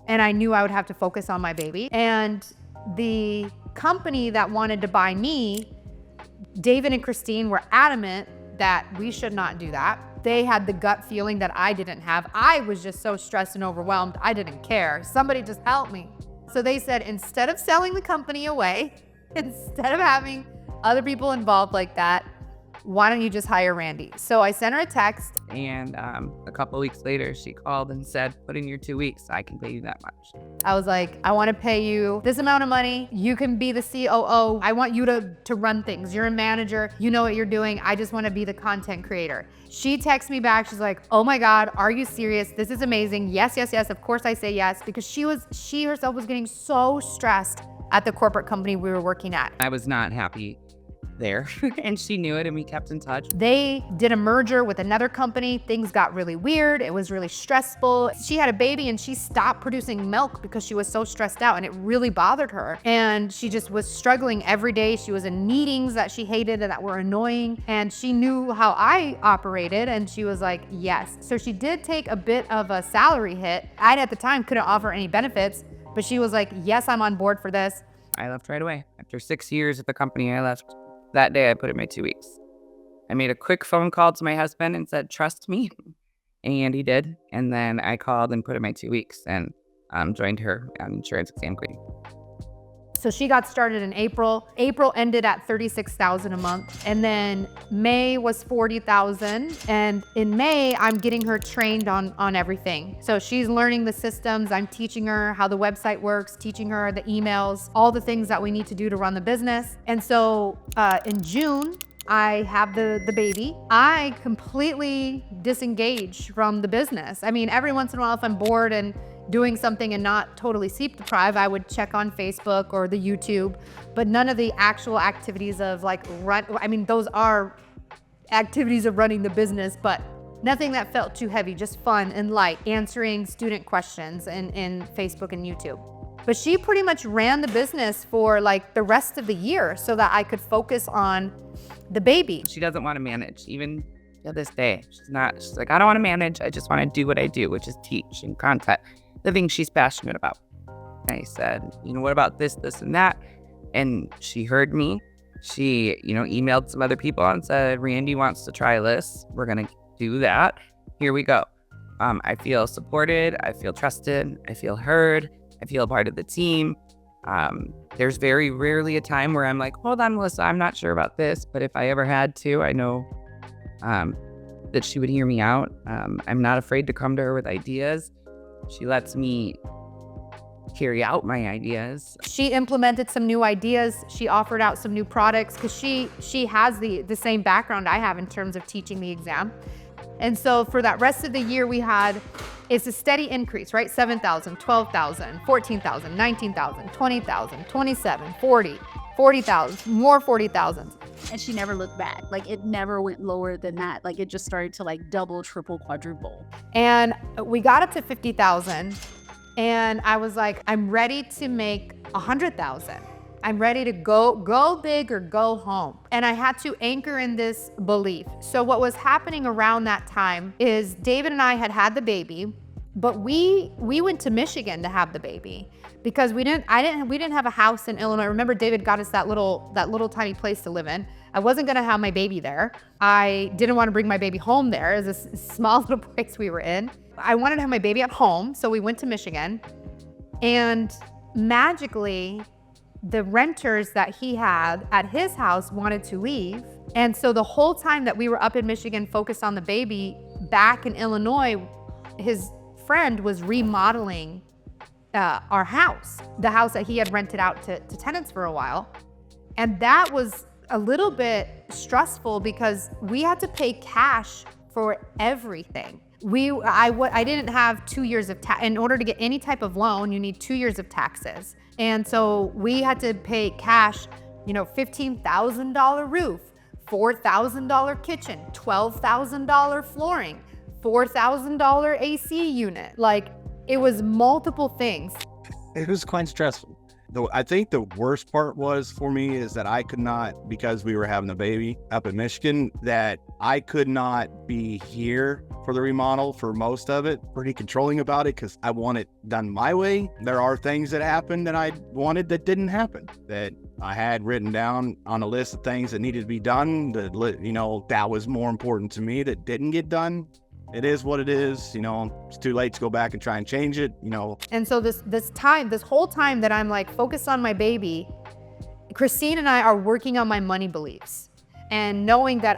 Speaker 2: And I knew I would have to focus on my baby. And the company that wanted to buy me, David and Christine were adamant that we should not do that. They had the gut feeling that I didn't have. I was just so stressed and overwhelmed, I didn't care. Somebody just help me. So they said, instead of selling the company away, instead of having other people involved like that, why don't you just hire Randy? So I sent her a text.
Speaker 6: And a couple weeks later, she called and said, put in your 2 weeks. I can pay you that much.
Speaker 2: I was like, I want to pay you this amount of money. You can be the COO. I want you to run things. You're a manager. You know what you're doing. I just want to be the content creator. She texts me back. She's like, oh my God, are you serious? This is amazing. Yes, yes, yes. Of course I say yes, because she herself was getting so stressed at the corporate company we were working at.
Speaker 6: I was not happy there and she knew it, and we kept in touch.
Speaker 2: They did a merger with another company. Things got really weird. It was really stressful. She had a baby and she stopped producing milk because she was so stressed out, and it really bothered her. And she just was struggling every day. She was in meetings that she hated and that were annoying. And she knew how I operated, and she was like, yes. So she did take a bit of a salary hit. I, at the time, couldn't offer any benefits, but she was like, yes, I'm on board for this.
Speaker 6: I left right away. After 6 years at the company, I left. That day, I put in my 2 weeks. I made a quick phone call to my husband and said, trust me. And he did. And then I called and put in my 2 weeks and joined her on Insurance Exam Queen.
Speaker 2: So she got started in April. April ended at $36,000 a month. And then May was $40,000. And in May, I'm getting her trained on everything. So she's learning the systems. I'm teaching her how the website works, teaching her the emails, all the things that we need to do to run the business. And so in June, I have the baby. I completely disengage from the business. I mean, every once in a while, if I'm bored and doing something and not totally sleep deprived, I would check on Facebook or the YouTube, but none of the actual activities of like those are activities of running the business, but nothing that felt too heavy, just fun and light, answering student questions in Facebook and YouTube. But she pretty much ran the business for like the rest of the year so that I could focus on the baby.
Speaker 6: She doesn't want to manage, even to this day. She's like, I don't want to manage. I just want to do what I do, which is teach and content, the things she's passionate about. I said, what about this, and that? And she heard me. She, emailed some other people and said, Randy wants to try this. We're going to do that. Here we go. I feel supported. I feel trusted. I feel heard. I feel part of the team. There's very rarely a time where I'm like, hold on, Melissa, I'm not sure about this. But if I ever had to, I know that she would hear me out. I'm not afraid to come to her with ideas. She lets me carry out my ideas.
Speaker 2: She implemented some new ideas. She offered out some new products because she has the same background I have in terms of teaching the exam. And so for that rest of the year it's a steady increase, right? 7,000, 12,000, 14,000, 19,000, 20,000, 27, 40, 40,000, more 40,000.
Speaker 4: And she never looked back. Like it never went lower than that. Like it just started to like double, triple, quadruple.
Speaker 2: And we got up to 50,000 and I was like, I'm ready to make 100,000. I'm ready to go big or go home. And I had to anchor in this belief. So what was happening around that time is David and I had the baby, but we went to Michigan to have the baby because we didn't have a house in Illinois. Remember, David got us that little tiny place to live in. I wasn't gonna have my baby there. I didn't want to bring my baby home there. It was a small little place we were in. I wanted to have my baby at home, so we went to Michigan. And magically, the renters that he had at his house wanted to leave. And so the whole time that we were up in Michigan focused on the baby, back in Illinois, his friend was remodeling our house, the house that he had rented out to tenants for a while. And that was a little bit stressful because we had to pay cash for everything. I didn't have 2 years of tax. In order to get any type of loan, you need 2 years of taxes. And so we had to pay cash, $15,000 roof, $4,000 kitchen, $12,000 flooring, $4,000 AC unit. Like, it was multiple things.
Speaker 5: It was quite stressful. Though I think the worst part was for me is that I could not, because we were having a baby up in Michigan, that I could not be here for the remodel for most of it. Pretty controlling about it because I want it done my way. There are things that happened that I wanted that didn't happen, that I had written down on a list of things that needed to be done, that was more important to me that didn't get done. It is what it is, it's too late to go back and try and change it,
Speaker 2: And so this whole time that I'm like focused on my baby, Christine and I are working on my money beliefs and knowing that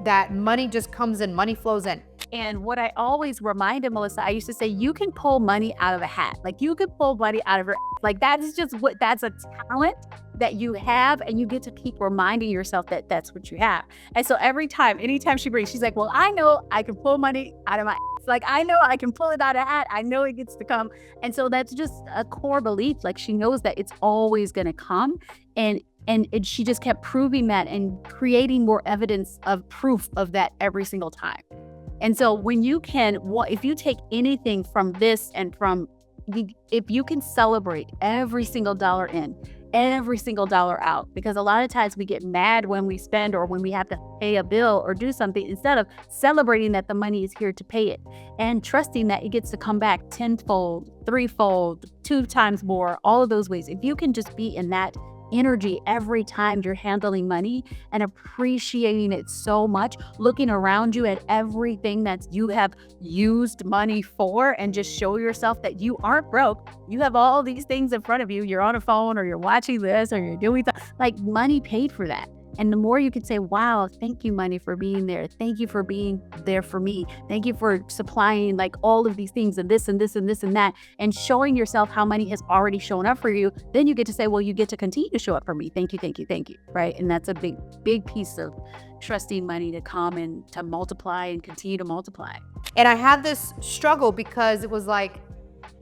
Speaker 2: that money just comes in, money flows in.
Speaker 4: And what I always reminded Melissa, I used to say, you can pull money out of a hat. Like, you can pull money out of your, like, that is just that's a talent that you have, and you get to keep reminding yourself that that's what you have. And so anytime she brings, she's like, well, I know I can pull money out of my ass. Like, I know I can pull it out of a hat. I know it gets to come. And so that's just a core belief. Like, she knows that it's always going to come. And she just kept proving that and creating more evidence of proof of that every single time. And so when if you take anything from this and if you can celebrate every single dollar in, every single dollar out, because a lot of times we get mad when we spend or when we have to pay a bill or do something, instead of celebrating that the money is here to pay it and trusting that it gets to come back tenfold, threefold, 2 times more, all of those ways. If you can just be in that energy every time you're handling money and appreciating it so much, looking around you at everything that you have used money for, and just show yourself that you aren't broke. You have all these things in front of you. You're on a phone, or you're watching this, or you're doing like, money paid for that. And the more you can say, wow, thank you, money, for being there. Thank you for being there for me. Thank you for supplying like all of these things and this and this and this and that, and showing yourself how money has already shown up for you. Then you get to say, well, you get to continue to show up for me. Thank you, thank you, thank you. Right. And that's a big, big piece of trusting money to come and to multiply and continue to multiply.
Speaker 2: And I had this struggle because it was like,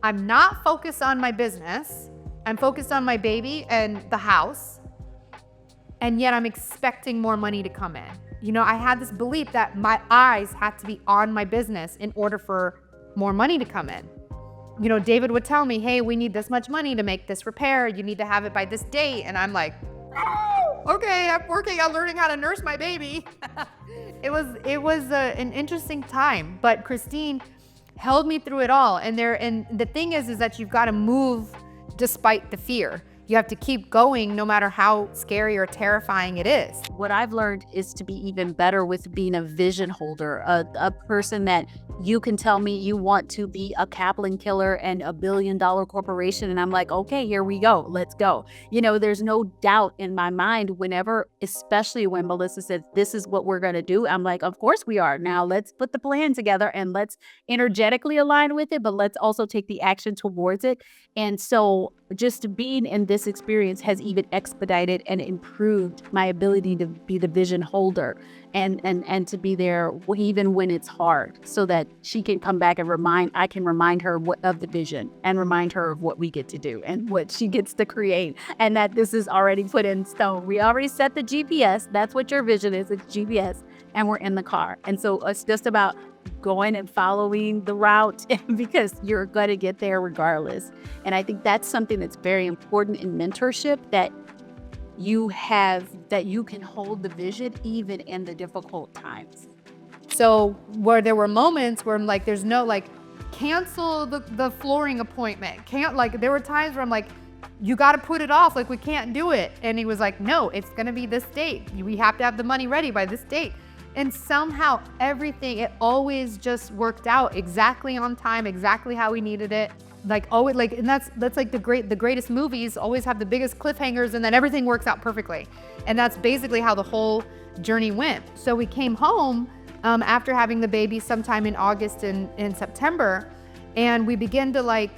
Speaker 2: I'm not focused on my business. I'm focused on my baby and the house. And yet I'm expecting more money to come in. I had this belief that my eyes had to be on my business in order for more money to come in. David would tell me, hey, we need this much money to make this repair. You need to have it by this date. And I'm like, oh, okay, I'm working on learning how to nurse my baby. It was an interesting time, but Christine held me through it all. And the thing is that you've got to move despite the fear. You have to keep going no matter how scary or terrifying it is.
Speaker 4: What I've learned is to be even better with being a vision holder, a person that you can tell me you want to be a Kaplan killer and $1 billion corporation. And I'm like, okay, here we go. Let's go. There's no doubt in my mind especially when Melissa says, this is what we're going to do. I'm like, of course we are. Now let's put the plan together and let's energetically align with it, but let's also take the action towards it. And so just being in this experience has even expedited and improved my ability to be the vision holder and to be there even when it's hard, so that she can come back and I can remind her of the vision and remind her of what we get to do and what she gets to create, and that this is already put in stone. We already set the GPS. That's what your vision is. It's GPS, and we're in the car. And so it's just about going and following the route because you're going to get there regardless. And I think that's something that's very important in mentorship, that you can hold the vision even in the difficult times.
Speaker 2: So where there were moments where I'm like, there's no cancel the flooring appointment. There were times where I'm like, you got to put it off. We can't do it. And he was like, no, it's going to be this date. We have to have the money ready by this date. And somehow it always just worked out exactly on time, exactly how we needed it. And that's the greatest movies always have the biggest cliffhangers, and then everything works out perfectly. And that's basically how the whole journey went. So we came home after having the baby sometime in August and in September, and we began to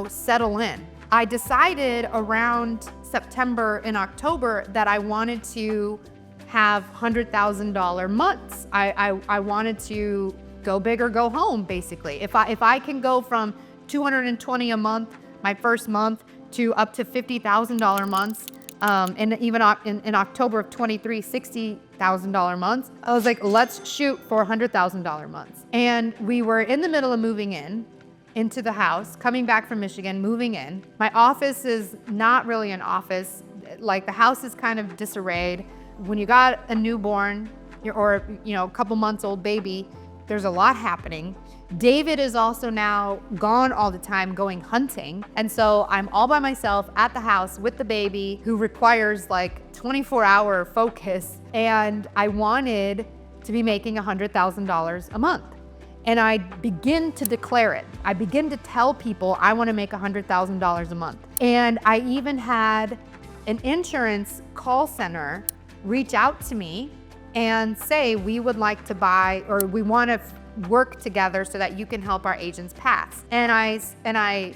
Speaker 2: settle in. I decided around September and October that I wanted to have $100,000 months. I wanted to go big or go home, basically. If I can go from $220 a month, my first month, to up to $50,000 months, and even in October of 23, $60,000 months, I was like, let's shoot for $100,000 months. And we were in the middle of moving into the house, coming back from Michigan, moving in. My office is not really an office. Like, the house is kind of disarrayed. When you got a newborn or a couple months old baby, there's a lot happening. David is also now gone all the time going hunting. And so I'm all by myself at the house with the baby, who requires like 24-hour focus. And I wanted to be making $100,000 a month. And I begin to declare it. I begin to tell people I want to make $100,000 a month. And I even had an insurance call center reach out to me and say, we would like to buy, or we want to work together so that you can help our agents pass. And I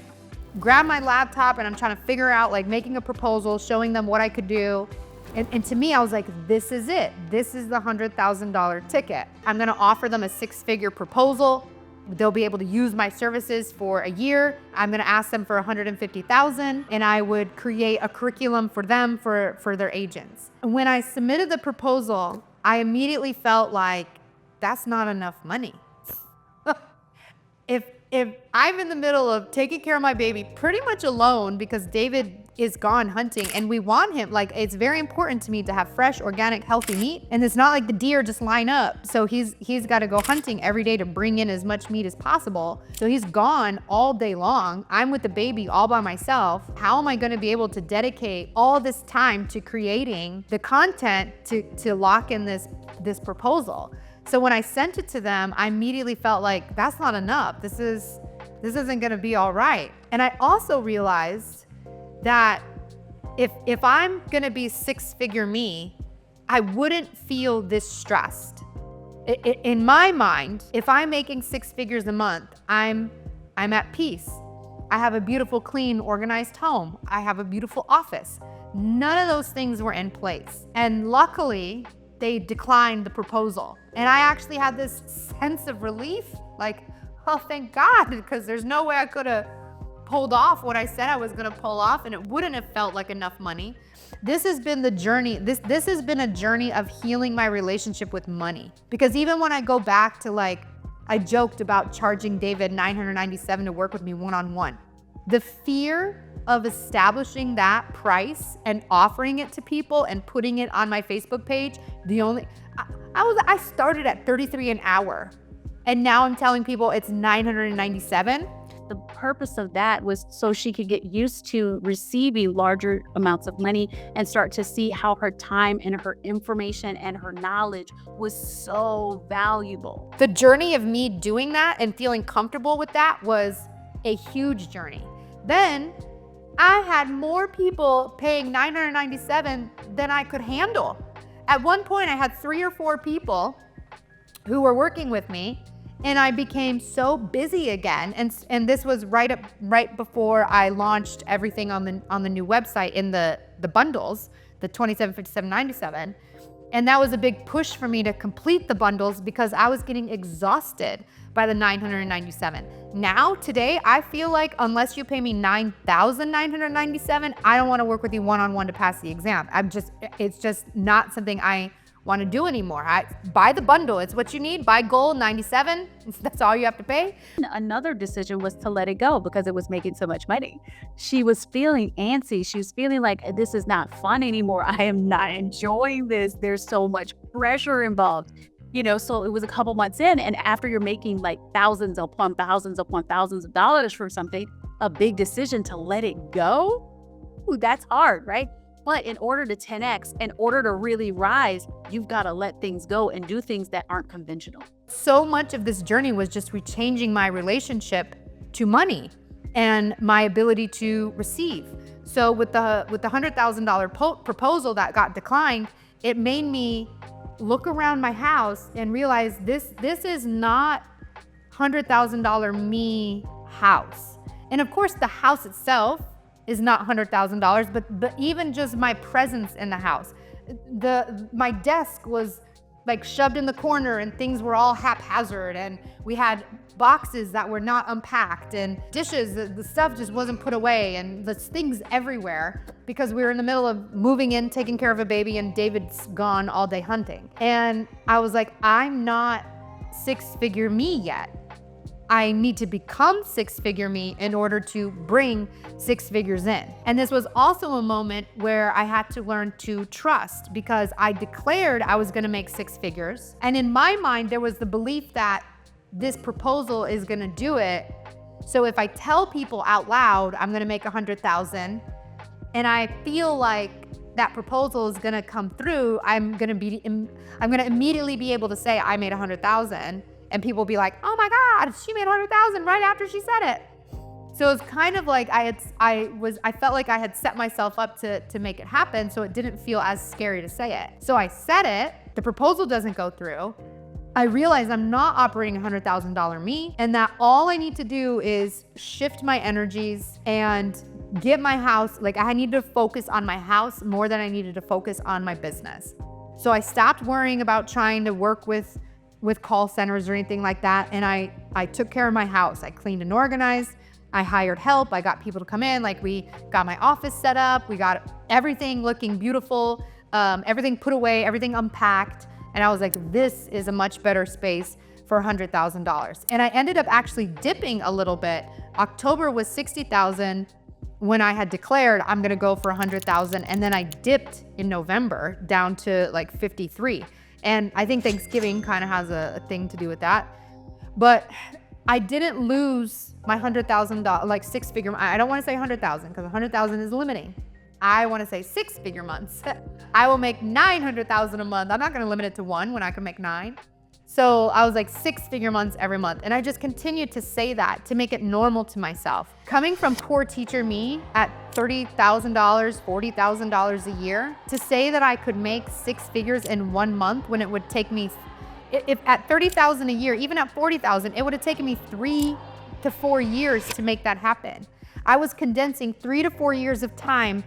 Speaker 2: grabbed my laptop and I'm trying to figure out, like, making a proposal, showing them what I could do. And to me, I was like, this is it. This is the $100,000 ticket. I'm gonna offer them a 6-figure proposal. They'll be able to use my services for a year. I'm gonna ask them for $150,000, and I would create a curriculum for them for their agents. When I submitted the proposal, I immediately felt like, that's not enough money. If I'm in the middle of taking care of my baby pretty much alone, because David is gone hunting and we want him, like, it's very important to me to have fresh, organic, healthy meat. And it's not like the deer just line up. So he's got to go hunting every day to bring in as much meat as possible. So he's gone all day long. I'm with the baby all by myself. How am I going to be able to dedicate all this time to creating the content to lock in this proposal? So when I sent it to them, I immediately felt like, that's not enough. This isn't gonna be all right. And I also realized that if I'm gonna be 6-figure me, I wouldn't feel this stressed. In my mind, if I'm making 6 figures a month, I'm at peace. I have a beautiful, clean, organized home. I have a beautiful office. None of those things were in place. And luckily, they declined the proposal. And I actually had this sense of relief, like, oh, thank God, because there's no way I could have pulled off what I said I was gonna pull off, and it wouldn't have felt like enough money. This has been the journey, this has been a journey of healing my relationship with money. Because even when I go back to, like, I joked about charging David $997 to work with me one-on-one. The fear of establishing that price and offering it to people and putting it on my Facebook page, I started at $33 an hour, and now I'm telling people it's $997.
Speaker 4: The purpose of that was so she could get used to receiving larger amounts of money and start to see how her time and her information and her knowledge was so valuable.
Speaker 2: The journey of me doing that and feeling comfortable with that was a huge journey. Then I had more people paying $997 than I could handle. At one point, I had 3 or 4 people who were working with me, and I became so busy again. And this was right before I launched everything on the new website in the bundles, the $27, $57, $97. And that was a big push for me to complete the bundles because I was getting exhausted by the $997. Now, today, I feel like unless you pay me $9,997, I don't want to work with you one-on-one to pass the exam. It's just not something I want to do anymore. Buy the bundle. It's what you need. Buy gold, $97. That's all you have to pay.
Speaker 4: Another decision was to let it go because it was making so much money. She was feeling antsy. She was feeling like, this is not fun anymore. I am not enjoying this. There's so much pressure involved. So it was a couple months in, and after you're making like thousands upon thousands upon thousands of dollars for something, a big decision to let it go, ooh, that's hard, right? But in order to 10X, in order to really rise, you've got to let things go and do things that aren't conventional.
Speaker 2: So much of this journey was just changing my relationship to money and my ability to receive. So with the $100,000 proposal that got declined, it made me look around my house and realize this is not $100,000 me house. And of course, the house itself is not $100,000, but even just my presence in the house. My desk was like shoved in the corner and things were all haphazard, and we had boxes that were not unpacked and dishes, the stuff just wasn't put away, and there's things everywhere because we were in the middle of moving in, taking care of a baby, and David's gone all day hunting. And I was like, I'm not six-figure me yet. I need to become six-figure me in order to bring six figures in. And this was also a moment where I had to learn to trust, because I declared I was gonna make six figures. And in my mind, there was the belief that this proposal is gonna do it. So if I tell people out loud, I'm gonna make 100,000, and I feel like that proposal is gonna come through, I'm gonna immediately be able to say I made 100,000. And people will be like, oh my God, she made 100,000 right after she said it. So it's kind of like I felt like I had set myself up to make it happen, so it didn't feel as scary to say it. So I said it, the proposal doesn't go through. I realize I'm not operating $100,000 me, and that all I need to do is shift my energies and get my house, like I need to focus on my house more than I needed to focus on my business. So I stopped worrying about trying to work with call centers or anything like that. And I took care of my house. I cleaned and organized. I hired help. I got people to come in. Like, we got my office set up. We got everything looking beautiful, everything put away, everything unpacked. And I was like, this is a much better space for $100,000. And I ended up actually dipping a little bit. October was 60,000 when I had declared I'm gonna go for 100,000. And then I dipped in November down to like 53. And I think Thanksgiving kind of has a thing to do with that. But I didn't lose my $100,000, like six-figure. I don't want to say 100,000 because 100,000 is limiting. I want to say six-figure months. I will make 900,000 a month. I'm not going to limit it to one when I can make 9. So I was like six-figure months every month. And I just continued to say that to make it normal to myself. Coming from poor teacher me at $30,000, $40,000 a year, to say that I could make six figures in 1 month when it would take me, if at $30,000 a year, even at $40,000, it would have taken me 3 to 4 years to make that happen. I was condensing 3 to 4 years of time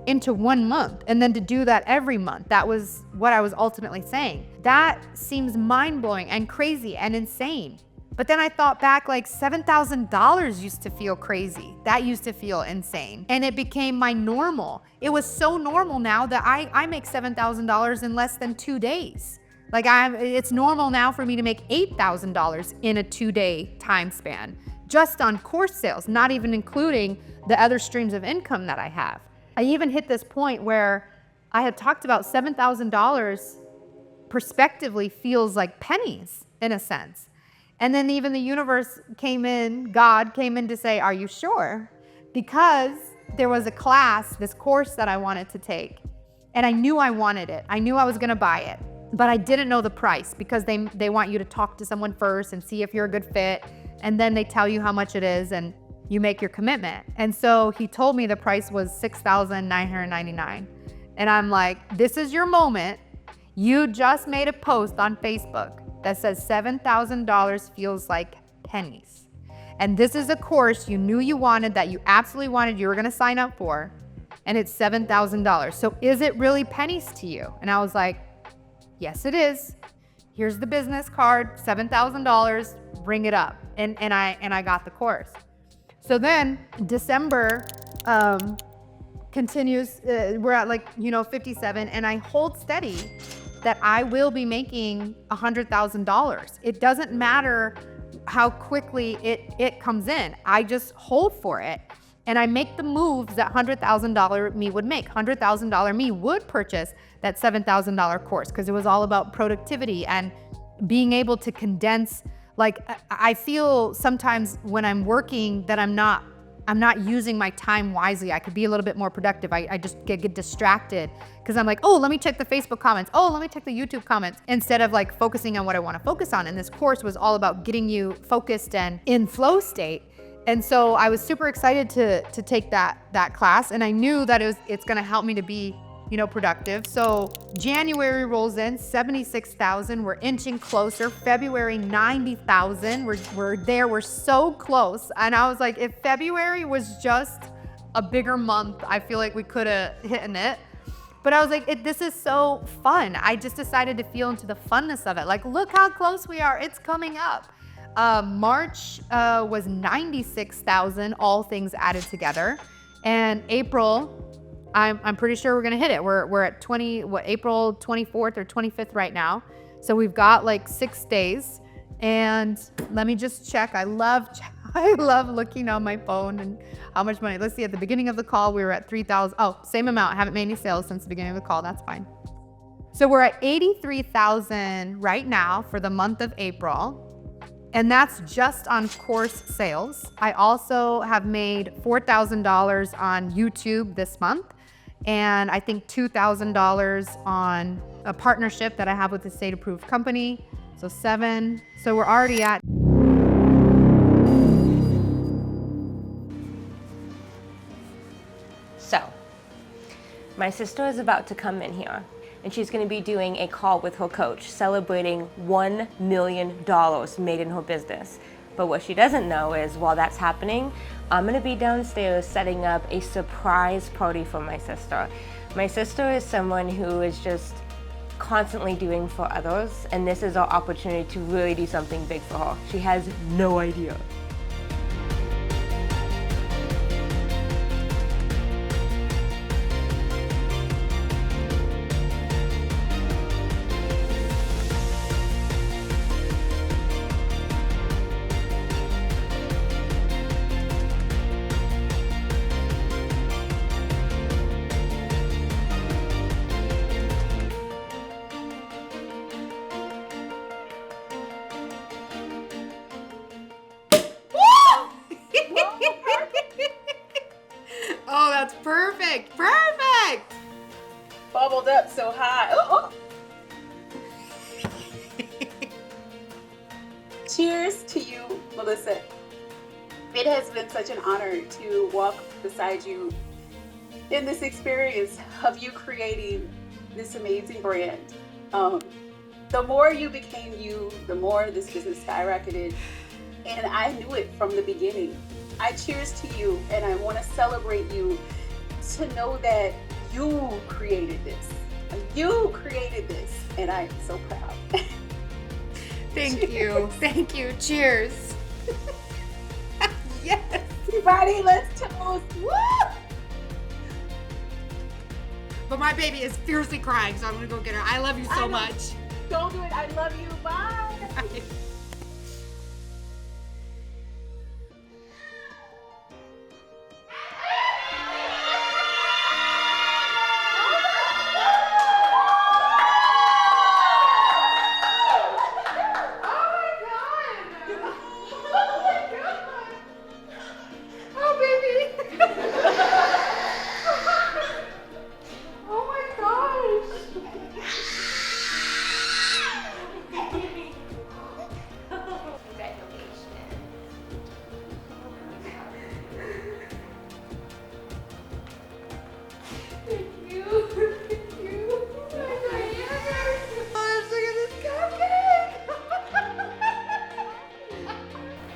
Speaker 2: into 1 month, and then to do that every month. That was what I was ultimately saying. That seems mind-blowing and crazy and insane. But then I thought back, like $7,000 used to feel crazy. That used to feel insane. And it became my normal. It was so normal now that I make $7,000 in less than 2 days. Like it's normal now for me to make $8,000 in a 2-day time span, just on course sales, not even including the other streams of income that I have. I even hit this point where I had talked about $7,000 prospectively feels like pennies in a sense. And then even the universe came in, God came in to say, are you sure? Because there was a class, this course that I wanted to take, and I knew I wanted it. I knew I was gonna buy it, but I didn't know the price because they want you to talk to someone first and see if you're a good fit, and then they tell you how much it is and you make your commitment. And so he told me the price was $6,999. And I'm like, this is your moment. You just made a post on Facebook that says $7,000 feels like pennies. And this is a course you knew you wanted, that you absolutely wanted, you were gonna sign up for, and it's $7,000. So is it really pennies to you? And I was like, yes, it is. Here's the business card, $7,000, bring it up. And I got the course. So then December continues, we're at 57, and I hold steady that I will be making $100,000. It doesn't matter how quickly it comes in. I just hold for it, and I make the moves that $100,000 me would make. $100,000 me would purchase that $7,000 course because it was all about productivity and being able to condense. Like, I feel sometimes when I'm working that I'm not using my time wisely. I could be a little bit more productive. I just get distracted because I'm like, oh, let me check the Facebook comments. Oh, let me check the YouTube comments, instead of like focusing on what I want to focus on. And this course was all about getting you focused and in flow state. And so I was super excited to take that class, and I knew that it's going to help me to be productive. So January rolls in, 76,000. We're inching closer. February, 90,000. We're there. We're so close. And I was like, if February was just a bigger month, I feel like we could have hit it. But I was like, this is so fun. I just decided to feel into the funness of it. Like, look how close we are. It's coming up. March was 96,000, all things added together. And April, I'm pretty sure we're gonna hit it. We're at April 24th or 25th right now. So we've got like 6 days. And let me just check. I love looking on my phone and how much money. Let's see, at the beginning of the call, we were at 3,000. Oh, same amount. I haven't made any sales since the beginning of the call. That's fine. So we're at 83,000 right now for the month of April. And that's just on course sales. I also have made $4,000 on YouTube this month. And I think $2,000 on a partnership that I have with a state-approved company. So 7. So we're already at.
Speaker 3: So, my sister is about to come in here, and she's going to be doing a call with her coach celebrating $1 million made in her business. But what she doesn't know is while that's happening, I'm going to be downstairs setting up a surprise party for my sister. My sister is someone who is just constantly doing for others, and this is our opportunity to really do something big for her. She has no idea.
Speaker 2: Oh, that's perfect. Perfect.
Speaker 7: Bubbled up so high. Oh, oh. Cheers to you, Melissa. It has been such an honor to walk beside you in this experience of you creating this amazing brand. The more you became you, the more this business skyrocketed. And I knew it from the beginning. I cheers to you, and I want to celebrate you to know that you created this. You created this, and I'm so proud.
Speaker 2: Thank you. Thank you. Cheers. Yes.
Speaker 7: Everybody, let's toast. Woo!
Speaker 2: But my baby is fiercely crying, so I'm gonna go get her. I love you so much.
Speaker 7: Don't do it. I love you. Bye.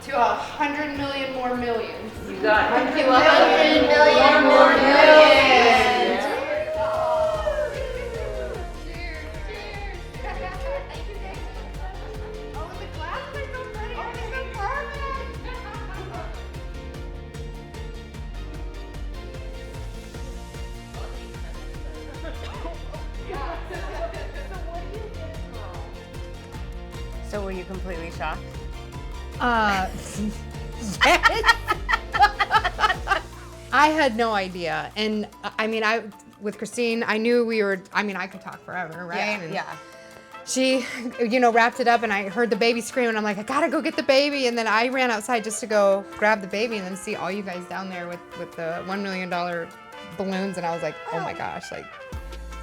Speaker 2: To 100 million more millions.
Speaker 3: You got it.
Speaker 2: To 100 million more millions. Cheers, cheers. Thank you, thank you. Oh, the glass is so pretty. Oh, it's so perfect.
Speaker 3: So were you completely shocked?
Speaker 2: I had no idea. And I mean, with Christine, I knew we were, I mean, I could talk forever, right? And
Speaker 3: Yeah.
Speaker 2: she, wrapped it up, and I heard the baby scream, and I'm like, I gotta go get the baby. And then I ran outside just to go grab the baby and then see all you guys down there with the $1 million balloons. And I was like, oh my gosh,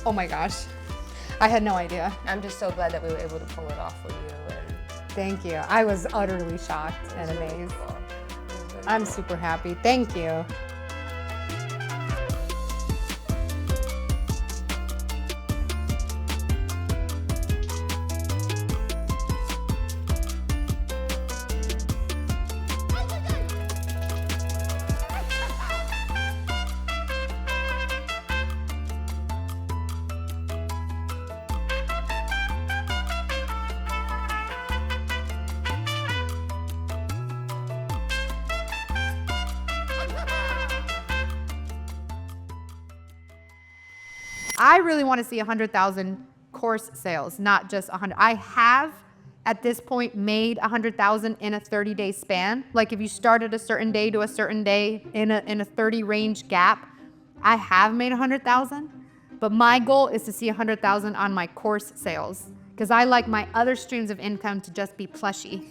Speaker 2: oh my gosh. I had no idea.
Speaker 3: I'm just so glad that we were able to pull it off with you.
Speaker 2: Thank you. I was utterly shocked and amazed. I'm super happy. Thank you. I really want to see 100,000 course sales, not just 100. I have at this point made 100,000 in a 30-day span. Like if you started a certain day to a certain day in a 30 range gap, I have made 100,000. But my goal is to see 100,000 on my course sales, because I like my other streams of income to just be plushy.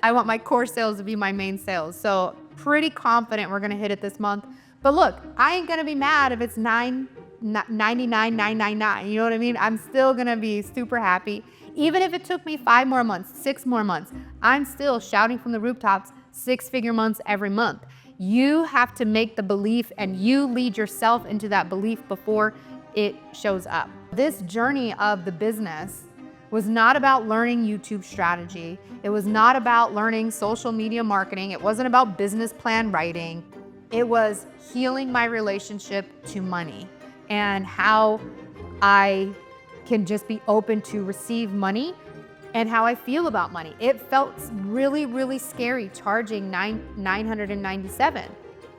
Speaker 2: I want my course sales to be my main sales. So pretty confident we're gonna hit it this month. But look, I ain't gonna be mad if it's $99,999. You know what I mean? I'm still gonna be super happy. Even if it took me 5 more months, 6 more months, I'm still shouting from the rooftops, 6-figure months every month. You have to make the belief, and you lead yourself into that belief before it shows up. This journey of the business was not about learning YouTube strategy. It was not about learning social media marketing. It wasn't about business plan writing. It was healing my relationship to money and how I can just be open to receive money and how I feel about money. It felt really, really scary charging $997.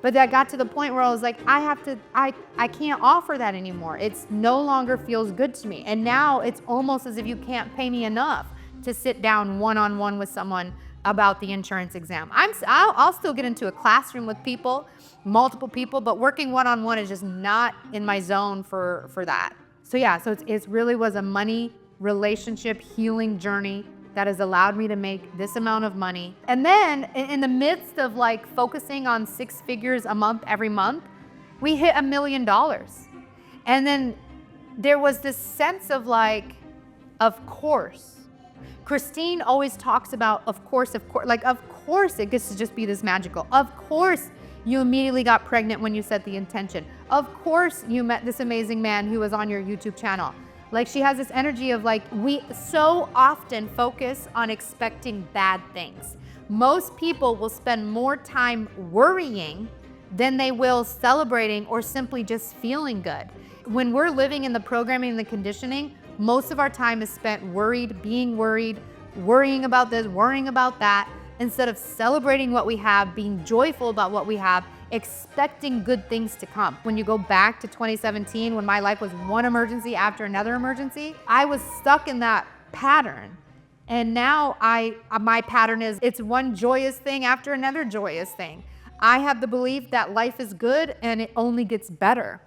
Speaker 2: But that got to the point where I was like, I can't offer that anymore. It's no longer feels good to me. And now it's almost as if you can't pay me enough to sit down one-on-one with someone about the insurance exam. I'll still get into a classroom with people, multiple people, but working one-on-one is just not in my zone for that. So yeah, so it really was a money relationship healing journey that has allowed me to make this amount of money. And then in the midst of like focusing on 6 figures a month every month, we hit $1 million. And then there was this sense of like, of course. Christine always talks about, of course, like, of course it gets to just be this magical. Of course you immediately got pregnant when you set the intention. Of course you met this amazing man who was on your YouTube channel. Like, she has this energy of like, we so often focus on expecting bad things. Most people will spend more time worrying than they will celebrating or simply just feeling good. When we're living in the programming and the conditioning, most of our time is spent worried, being worried, worrying about this, worrying about that, instead of celebrating what we have, being joyful about what we have, expecting good things to come. When you go back to 2017, when my life was one emergency after another emergency, I was stuck in that pattern. And now my pattern is, it's one joyous thing after another joyous thing. I have the belief that life is good and it only gets better.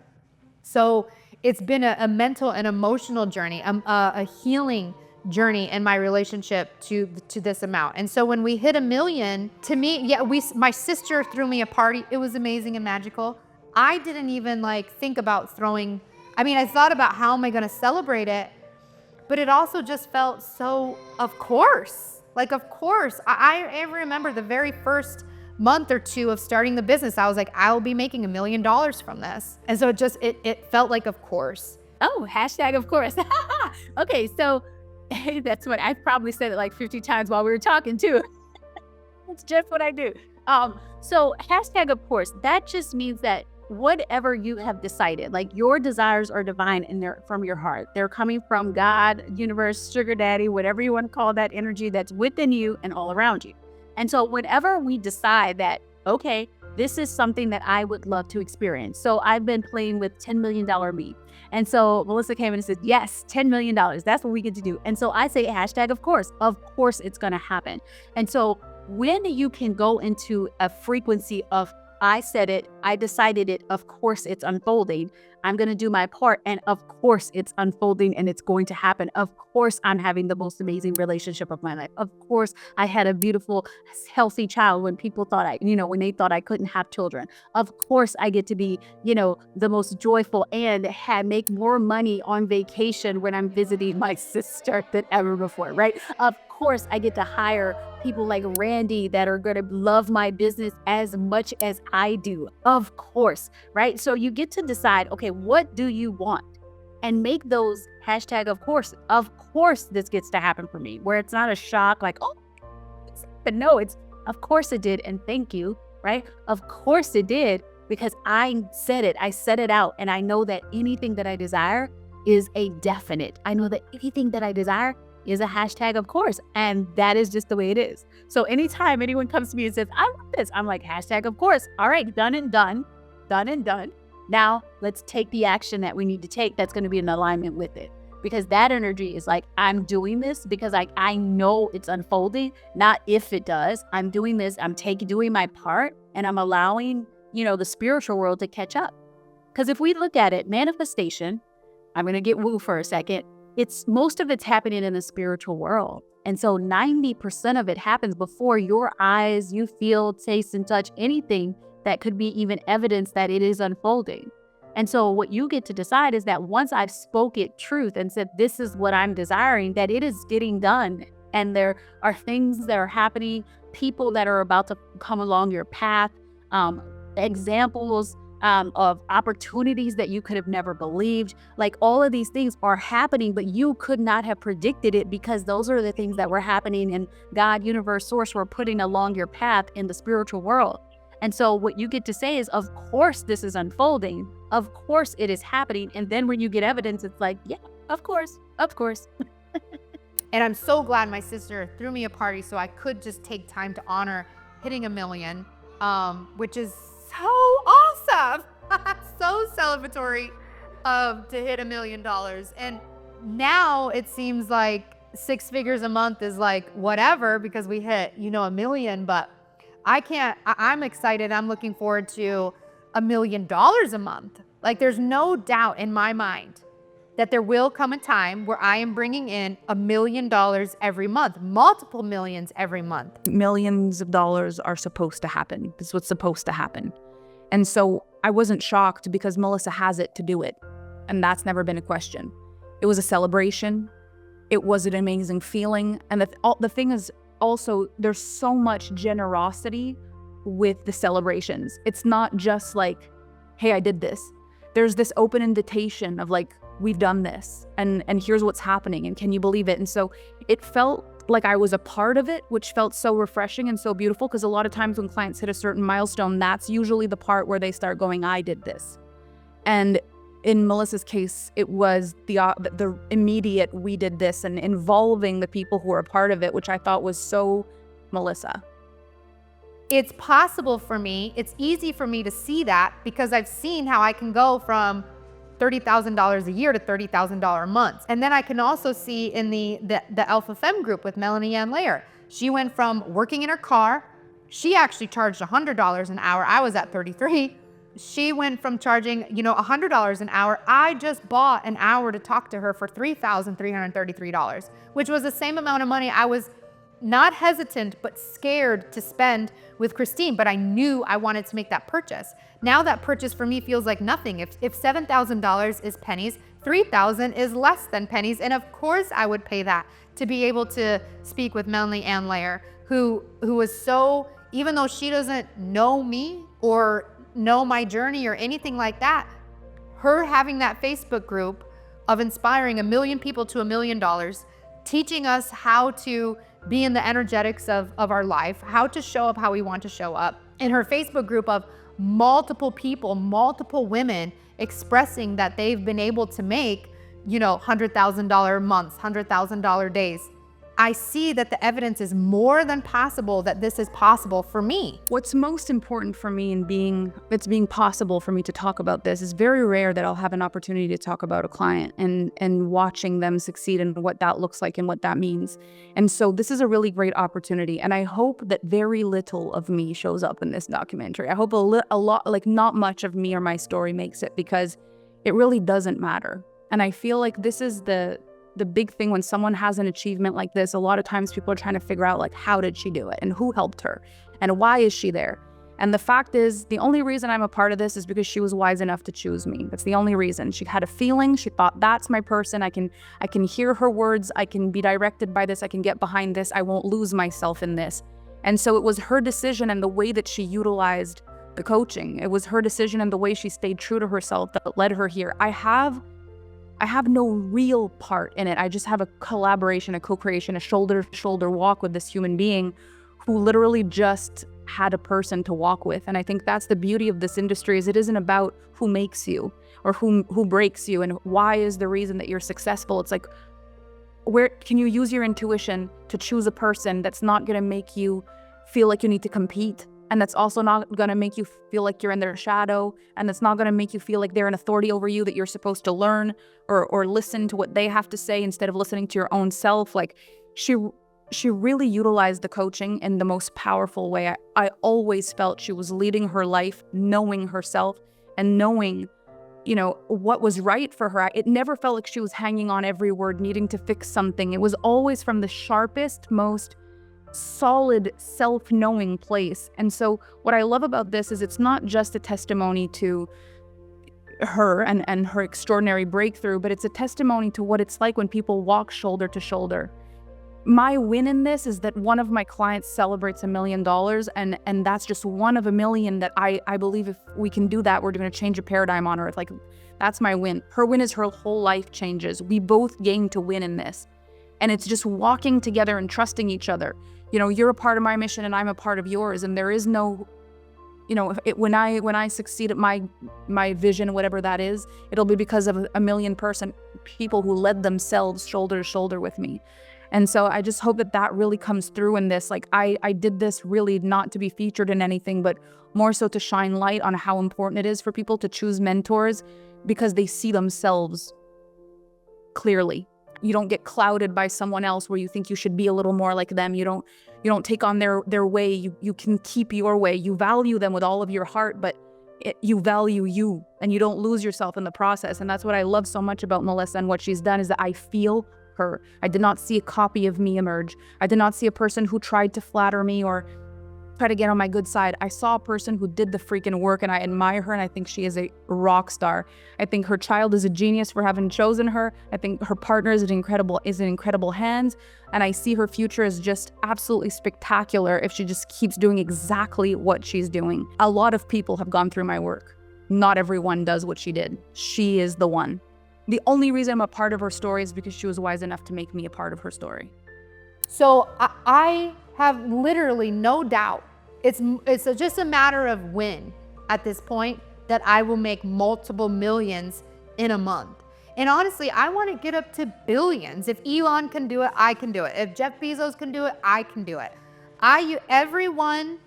Speaker 2: So it's been a mental and emotional journey, a healing journey in my relationship to this amount. And so when we hit $1 million, to me, yeah, my sister threw me a party. It was amazing and magical. I didn't even like think about I thought about how am I gonna celebrate it, but it also just felt so, of course. Like, of course. I remember the very first month or 2 of starting the business, I was like, I'll be making $1 million from this. And so it felt like, of course.
Speaker 4: Oh, hashtag of course. Okay, so that's what I've probably said it like 50 times while we were talking too. That's just what I do. So hashtag of course, that just means that whatever you have decided, like your desires are divine and they're from your heart. They're coming from God, universe, sugar daddy, whatever you want to call that energy that's within you and all around you. And so whenever we decide that, okay, this is something that I would love to experience. So I've been playing with $10 million me. And so Melissa came in and said, yes, $10 million. That's what we get to do. And so I say hashtag of course it's going to happen. And so when you can go into a frequency of, I said it, I decided it, of course it's unfolding. I'm going to do my part. And of course it's unfolding and it's going to happen. Of course I'm having the most amazing relationship of my life. Of course I had a beautiful, healthy child when people thought when they thought I couldn't have children. Of course I get to be, the most joyful and make more money on vacation when I'm visiting my sister than ever before, right? Of course I get to hire people like Randy that are going to love my business as much as I do. Of course, right? So you get to decide, okay, what do you want? And make those hashtag of course this gets to happen for me, where it's not a shock like, oh, but no, it's of course it did. And thank you, right? Of course it did, because I said it out. And I know that anything that I desire is a definite. I know that anything that I desire is a hashtag of course. And that is just the way it is. So anytime anyone comes to me and says, I want this, I'm like, hashtag of course. All right, done and done. Now let's take the action that we need to take that's going to be in alignment with it. Because that energy is like, I'm doing this because I know it's unfolding, not if it does. I'm doing this, I'm doing my part, and I'm allowing, the spiritual world to catch up. Because if we look at it, manifestation, I'm going to get woo for a second, most of it's happening in the spiritual world. And so 90% of it happens before your eyes, you feel, taste, and touch anything that could be even evidence that it is unfolding. And so what you get to decide is that once I've spoken truth and said, this is what I'm desiring, that it is getting done. And there are things that are happening, people that are about to come along your path, examples of opportunities that you could have never believed. Like all of these things are happening, but you could not have predicted it because those are the things that were happening and God, universe, source were putting along your path in the spiritual world. And so what you get to say is, of course, this is unfolding. Of course, it is happening. And then when you get evidence, it's like, yeah, of course, of course.
Speaker 2: And I'm so glad my sister threw me a party so I could just take time to honor hitting 1 million, which is so awesome. So celebratory to hit $1 million. And now it seems like 6 figures a month is like whatever because we hit, $1 million, but I'm excited. I'm looking forward to $1 million a month. Like there's no doubt in my mind that there will come a time where I am bringing in $1 million every month, multiple millions every month.
Speaker 6: Millions of dollars are supposed to happen. This is what's supposed to happen. And so I wasn't shocked because Melissa has it to do it. And that's never been a question. It was a celebration. It was an amazing feeling. And the thing is, also, there's so much generosity with the celebrations. It's not just like, hey, I did this. There's this open invitation of like, we've done this and here's what's happening and can you believe it? And so it felt like I was a part of it, which felt so refreshing and so beautiful because a lot of times when clients hit a certain milestone, that's usually the part where they start going, I did this. And in Melissa's case, it was the immediate, we did this, and involving the people who were a part of it, which I thought was so Melissa.
Speaker 2: It's possible for me. It's easy for me to see that because I've seen how I can go from $30,000 a year to $30,000 a month. And then I can also see in the Alpha Femme group with Melanie Ann Layer. She went from working in her car. She actually charged $100 an hour. I was at 33. She went from charging, $100 an hour. I just bought an hour to talk to her for $3,333, which was the same amount of money I was not hesitant, but scared to spend with Christine, but I knew I wanted to make that purchase. Now that purchase for me feels like nothing. If $7,000 is pennies, $3,000 is less than pennies. And of course I would pay that to be able to speak with Melanie Ann Layer, who was so, even though she doesn't know me or know my journey or anything like that, her having that Facebook group of inspiring 1 million people to $1 million, teaching us how to be in the energetics of our life, how to show up how we want to show up. In her Facebook group of multiple people, multiple women expressing that they've been able to make, $100,000 months, $100,000 days. I see that the evidence is more than possible that this is possible for me.
Speaker 6: What's most important for me in it's being possible for me to talk about this is very rare that I'll have an opportunity to talk about a client and watching them succeed and what that looks like and what that means. And so this is a really great opportunity. And I hope that very little of me shows up in this documentary. I hope a lot, like not much of me or my story makes it because it really doesn't matter. And I feel like this is the big thing when someone has an achievement like this. A lot of times people are trying to figure out like, how did she do it and who helped her and why is she there? And the fact is, the only reason I'm a part of this is because she was wise enough to choose me. That's the only reason. She had a feeling, she thought, that's my person. I can hear her words. I can be directed by this. I can get behind this. I won't lose myself in this. And so it was her decision and the way that she utilized the coaching. It was her decision and the way she stayed true to herself that led her here. I have no real part in it. I just have a collaboration, a co-creation, a shoulder-to-shoulder walk with this human being who literally just had a person to walk with. And I think that's the beauty of this industry is it isn't about who makes you or who breaks you and why is the reason that you're successful. It's like, where can you use your intuition to choose a person that's not going to make you feel like you need to compete
Speaker 4: And that's also not going to make you feel like you're in their shadow. And that's not going to make you feel like they're an authority over you, that you're supposed to learn or listen to what they have to say instead of listening to your own self. Like she really utilized the coaching in the most powerful way. I always felt she was leading her life, knowing herself and knowing, you know, what was right for her. It never felt like she was hanging on every word, needing to fix something. It was always from the sharpest, most solid, self-knowing place. And so what I love about this is it's not just a testimony to her and her extraordinary breakthrough, but it's a testimony to what it's like when people walk shoulder to shoulder. My win in this is that one of my clients celebrates $1 million, and that's just one of a million that I believe if we can do that, we're going to change a paradigm on earth. Like, that's my win. Her win is her whole life changes. We both gain to win in this. And it's just walking together and trusting each other. You know, you're a part of my mission and I'm a part of yours. And there is no, you know, when I succeed at my vision, whatever that is, it'll be because of a million people who led themselves shoulder to shoulder with me. And so I just hope that really comes through in this. Like, I did this really not to be featured in anything, but more so to shine light on how important it is for people to choose mentors because they see themselves clearly. You don't get clouded by someone else where you think you should be a little more like them. You don't take on their way. You can keep your way. You value them with all of your heart, but you value you and you don't lose yourself in the process. And that's what I love so much about Melissa and what she's done is that I feel her. I did not see a copy of me emerge. I did not see a person who tried to flatter me or try to get on my good side. I saw a person who did the freaking work, and I admire her, and I think she is a rock star. I think her child is a genius for having chosen her. I think her partner is in incredible hands, and I see her future as just absolutely spectacular if she just keeps doing exactly what she's doing. A lot of people have gone through my work. Not everyone does what she did. She is the one. The only reason I'm a part of her story is because she was wise enough to make me a part of her story.
Speaker 2: So I have literally no doubt. It's just a matter of when at this point that I will make multiple millions in a month. And honestly, I want to get up to billions. If Elon can do it, I can do it. If Jeff Bezos can do it, I can do it. Everyone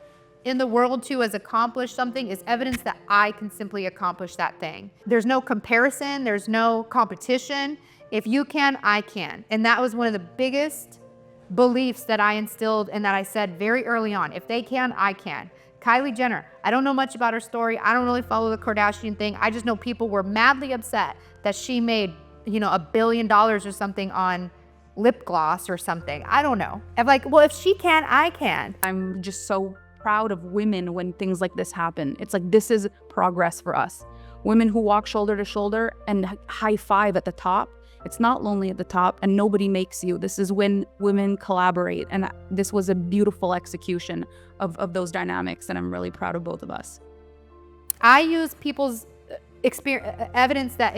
Speaker 2: in the world who has accomplished something is evidence that I can simply accomplish that thing. There's no comparison, there's no competition. If you can, I can. And that was one of the biggest beliefs that I instilled and that I said very early on. If they can, I can. Kylie Jenner, I don't know much about her story. I don't really follow the Kardashian thing. I just know people were madly upset that she made, $1 billion or something on lip gloss or something. I don't know. I'm like, well, if she can, I can.
Speaker 4: I'm just so proud of women when things like this happen. It's like, this is progress for us. Women who walk shoulder to shoulder and high five at the top. It's not lonely at the top and nobody makes you. This is when women collaborate. And this was a beautiful execution of those dynamics. And I'm really proud of both of us.
Speaker 2: I use people's evidence that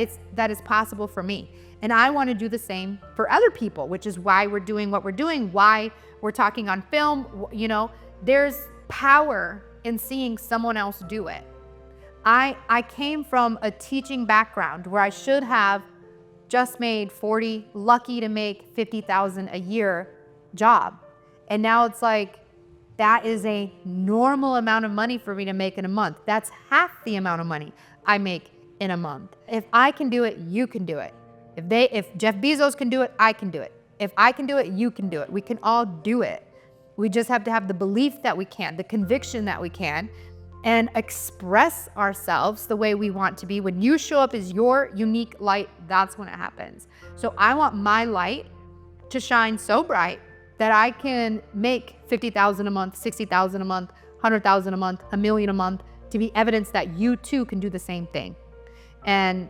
Speaker 2: is possible for me. And I want to do the same for other people, which is why we're doing what we're doing, why we're talking on film. There's power in seeing someone else do it. I came from a teaching background where I should have just made 40, lucky to make 50,000 a year job. And now it's like, that is a normal amount of money for me to make in a month. That's half the amount of money I make in a month. If I can do it, you can do it. If Jeff Bezos can do it, I can do it. If I can do it, you can do it. We can all do it. We just have to have the belief that we can, the conviction that we can, and express ourselves the way we want to be. When you show up as your unique light, that's when it happens. So I want my light to shine so bright that I can make 50,000 a month, 60,000 a month, 100,000 a month, $1 million a month, to be evidence that you too can do the same thing. And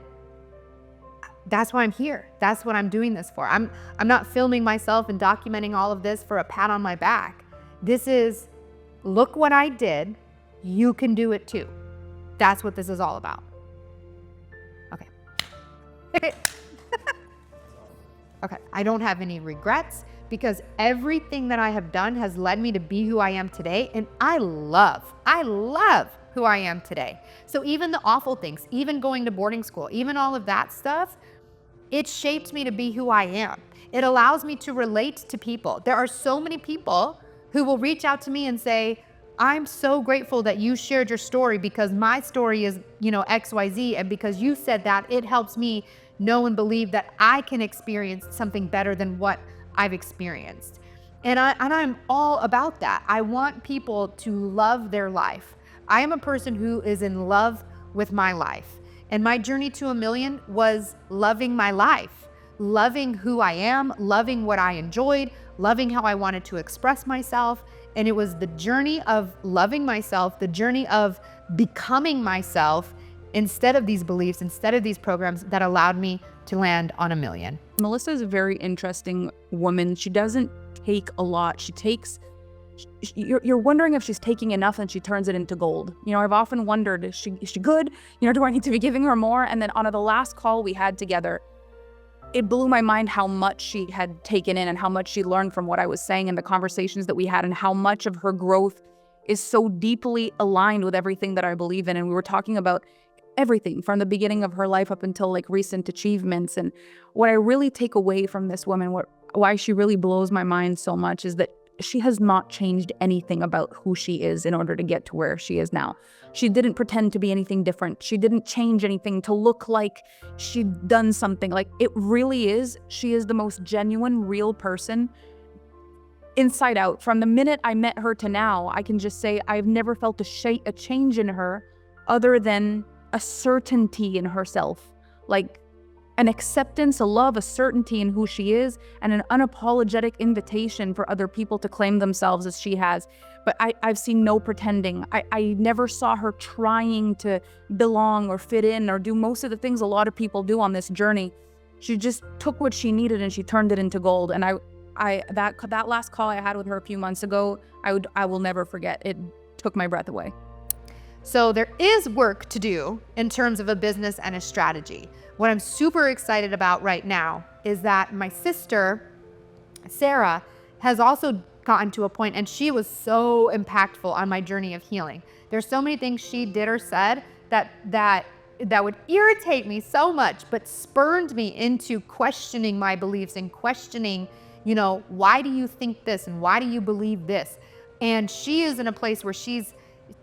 Speaker 2: that's why I'm here. That's what I'm doing this for. I'm not filming myself and documenting all of this for a pat on my back. This is, look what I did. You can do it too. That's what this is all about. Okay. Okay, I don't have any regrets because everything that I have done has led me to be who I am today. And I love who I am today. So even the awful things, even going to boarding school, even all of that stuff, it shaped me to be who I am. It allows me to relate to people. There are so many people who will reach out to me and say, I'm so grateful that you shared your story, because my story is, XYZ. And because you said that, it helps me know and believe that I can experience something better than what I've experienced. And I'm all about that. I want people to love their life. I am a person who is in love with my life. And my journey to $1 million was loving my life, loving who I am, loving what I enjoyed, loving how I wanted to express myself. And it was the journey of loving myself, the journey of becoming myself instead of these beliefs, instead of these programs, that allowed me to land on $1 million.
Speaker 8: Melissa is a very interesting woman. She doesn't take a lot. You're wondering if she's taking enough, and she turns it into gold. I've often wondered, is she good? Do I need to be giving her more? And then on the last call we had together, it blew my mind how much she had taken in and how much she learned from what I was saying and the conversations that we had, and how much of her growth is so deeply aligned with everything that I believe in. And we were talking about everything from the beginning of her life up until like recent achievements. And what I really take away from this woman, why she really blows my mind so much, is that she has not changed anything about who she is in order to get to where she is now. She didn't pretend to be anything different. She didn't change anything to look like she'd done something. Like, it really is, she is the most genuine, real person inside out. From the minute I met her to now, I can just say I've never felt a change in her other than a certainty in herself. Like, an acceptance, a love, a certainty in who she is, and an unapologetic invitation for other people to claim themselves as she has. But I've seen no pretending. I never saw her trying to belong or fit in or do most of the things a lot of people do on this journey. She just took what she needed and she turned it into gold. And that last call I had with her a few months ago, I will never forget. It took my breath away.
Speaker 2: So there is work to do in terms of a business and a strategy. What I'm super excited about right now is that my sister, Sarah, has also gotten to a point, and she was so impactful on my journey of healing. There's so many things she did or said that would irritate me so much, but spurred me into questioning my beliefs and questioning, why do you think this and why do you believe this? And she is in a place where she's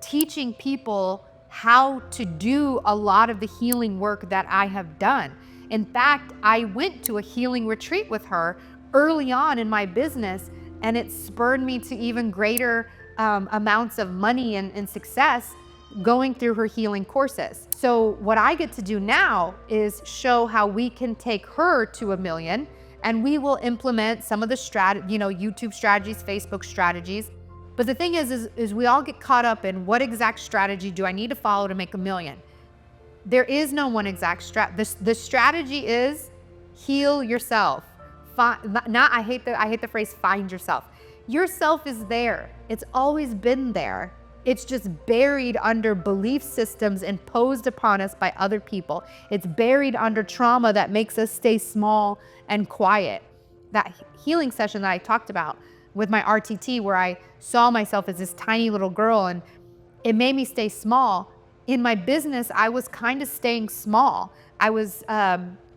Speaker 2: teaching people how to do a lot of the healing work that I have done. In fact, I went to a healing retreat with her early on in my business, and it spurred me to even greater amounts of money and success going through her healing courses. So what I get to do now is show how we can take her to $1 million, and we will implement some of the YouTube strategies, Facebook strategies. But the thing is we all get caught up in what exact strategy do I need to follow to make $1 million? There is no one exact strategy. The strategy is heal yourself. I hate the phrase find yourself. Yourself is there. It's always been there. It's just buried under belief systems imposed upon us by other people. It's buried under trauma that makes us stay small and quiet. That healing session that I talked about with my RTT, where I saw myself as this tiny little girl, and it made me stay small. In my business, I was kind of staying small. I was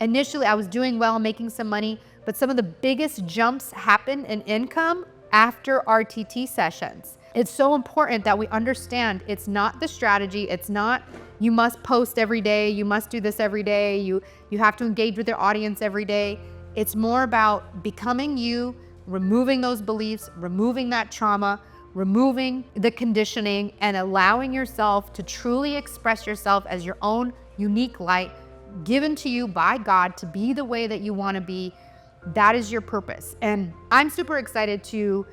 Speaker 2: initially, I was doing well, making some money, but some of the biggest jumps happen in income after RTT sessions. It's so important that we understand it's not the strategy. It's not you must post every day, you must do this every day, you have to engage with your audience every day. It's more about becoming you, removing those beliefs, removing that trauma, removing the conditioning, and allowing yourself to truly express yourself as your own unique light given to you by God to be the way that you want to be. That is your purpose. And I'm super excited to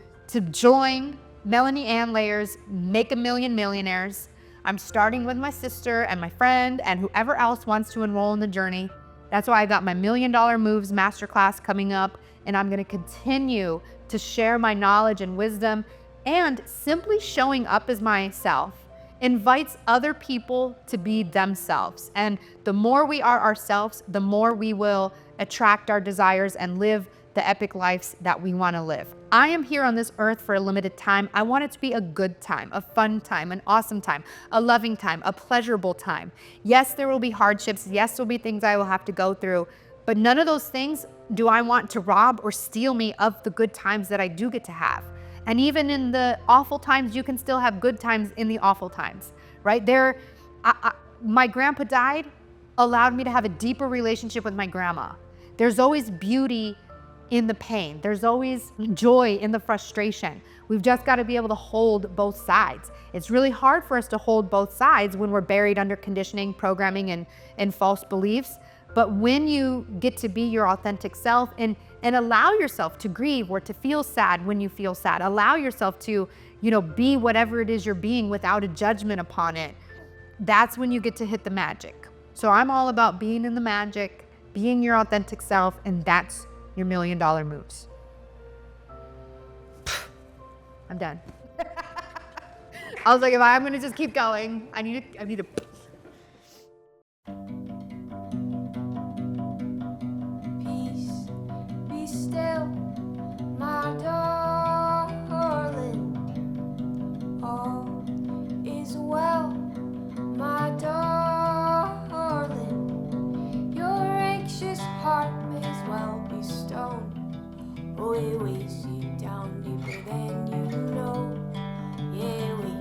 Speaker 2: join Melanie Ann Layer's Make $1 Million Millionaires. I'm starting with my sister and my friend and whoever else wants to enroll in the journey. That's why I got my $1 Million Moves Masterclass coming up. And I'm going to continue to share my knowledge and wisdom, and simply showing up as myself invites other people to be themselves. And the more we are ourselves, the more we will attract our desires and live the epic lives that we want to live. I am here on this earth for a limited time. I want it to be a good time, a fun time, an awesome time, a loving time, a pleasurable time. Yes, there will be hardships. Yes, there will be things I will have to go through. But none of those things do I want to rob or steal me of the good times that I do get to have. And even in the awful times, you can still have good times in the awful times, right? My grandpa died, allowed me to have a deeper relationship with my grandma. There's always beauty in the pain. There's always joy in the frustration. We've just got to be able to hold both sides. It's really hard for us to hold both sides when we're buried under conditioning, programming, and false beliefs. But when you get to be your authentic self and allow yourself to grieve or to feel sad when you feel sad, allow yourself to, be whatever it is you're being without a judgment upon it, that's when you get to hit the magic. So I'm all about being in the magic, being your authentic self, and that's your $1 million moves. I'm done. I was like, if I'm gonna just keep going, I need to.
Speaker 9: Peace, be still, my darling. All is well, my darling. Your anxious heart may as well be stone. Oh, it weighs you down deeper than you know. Yeah, it weighs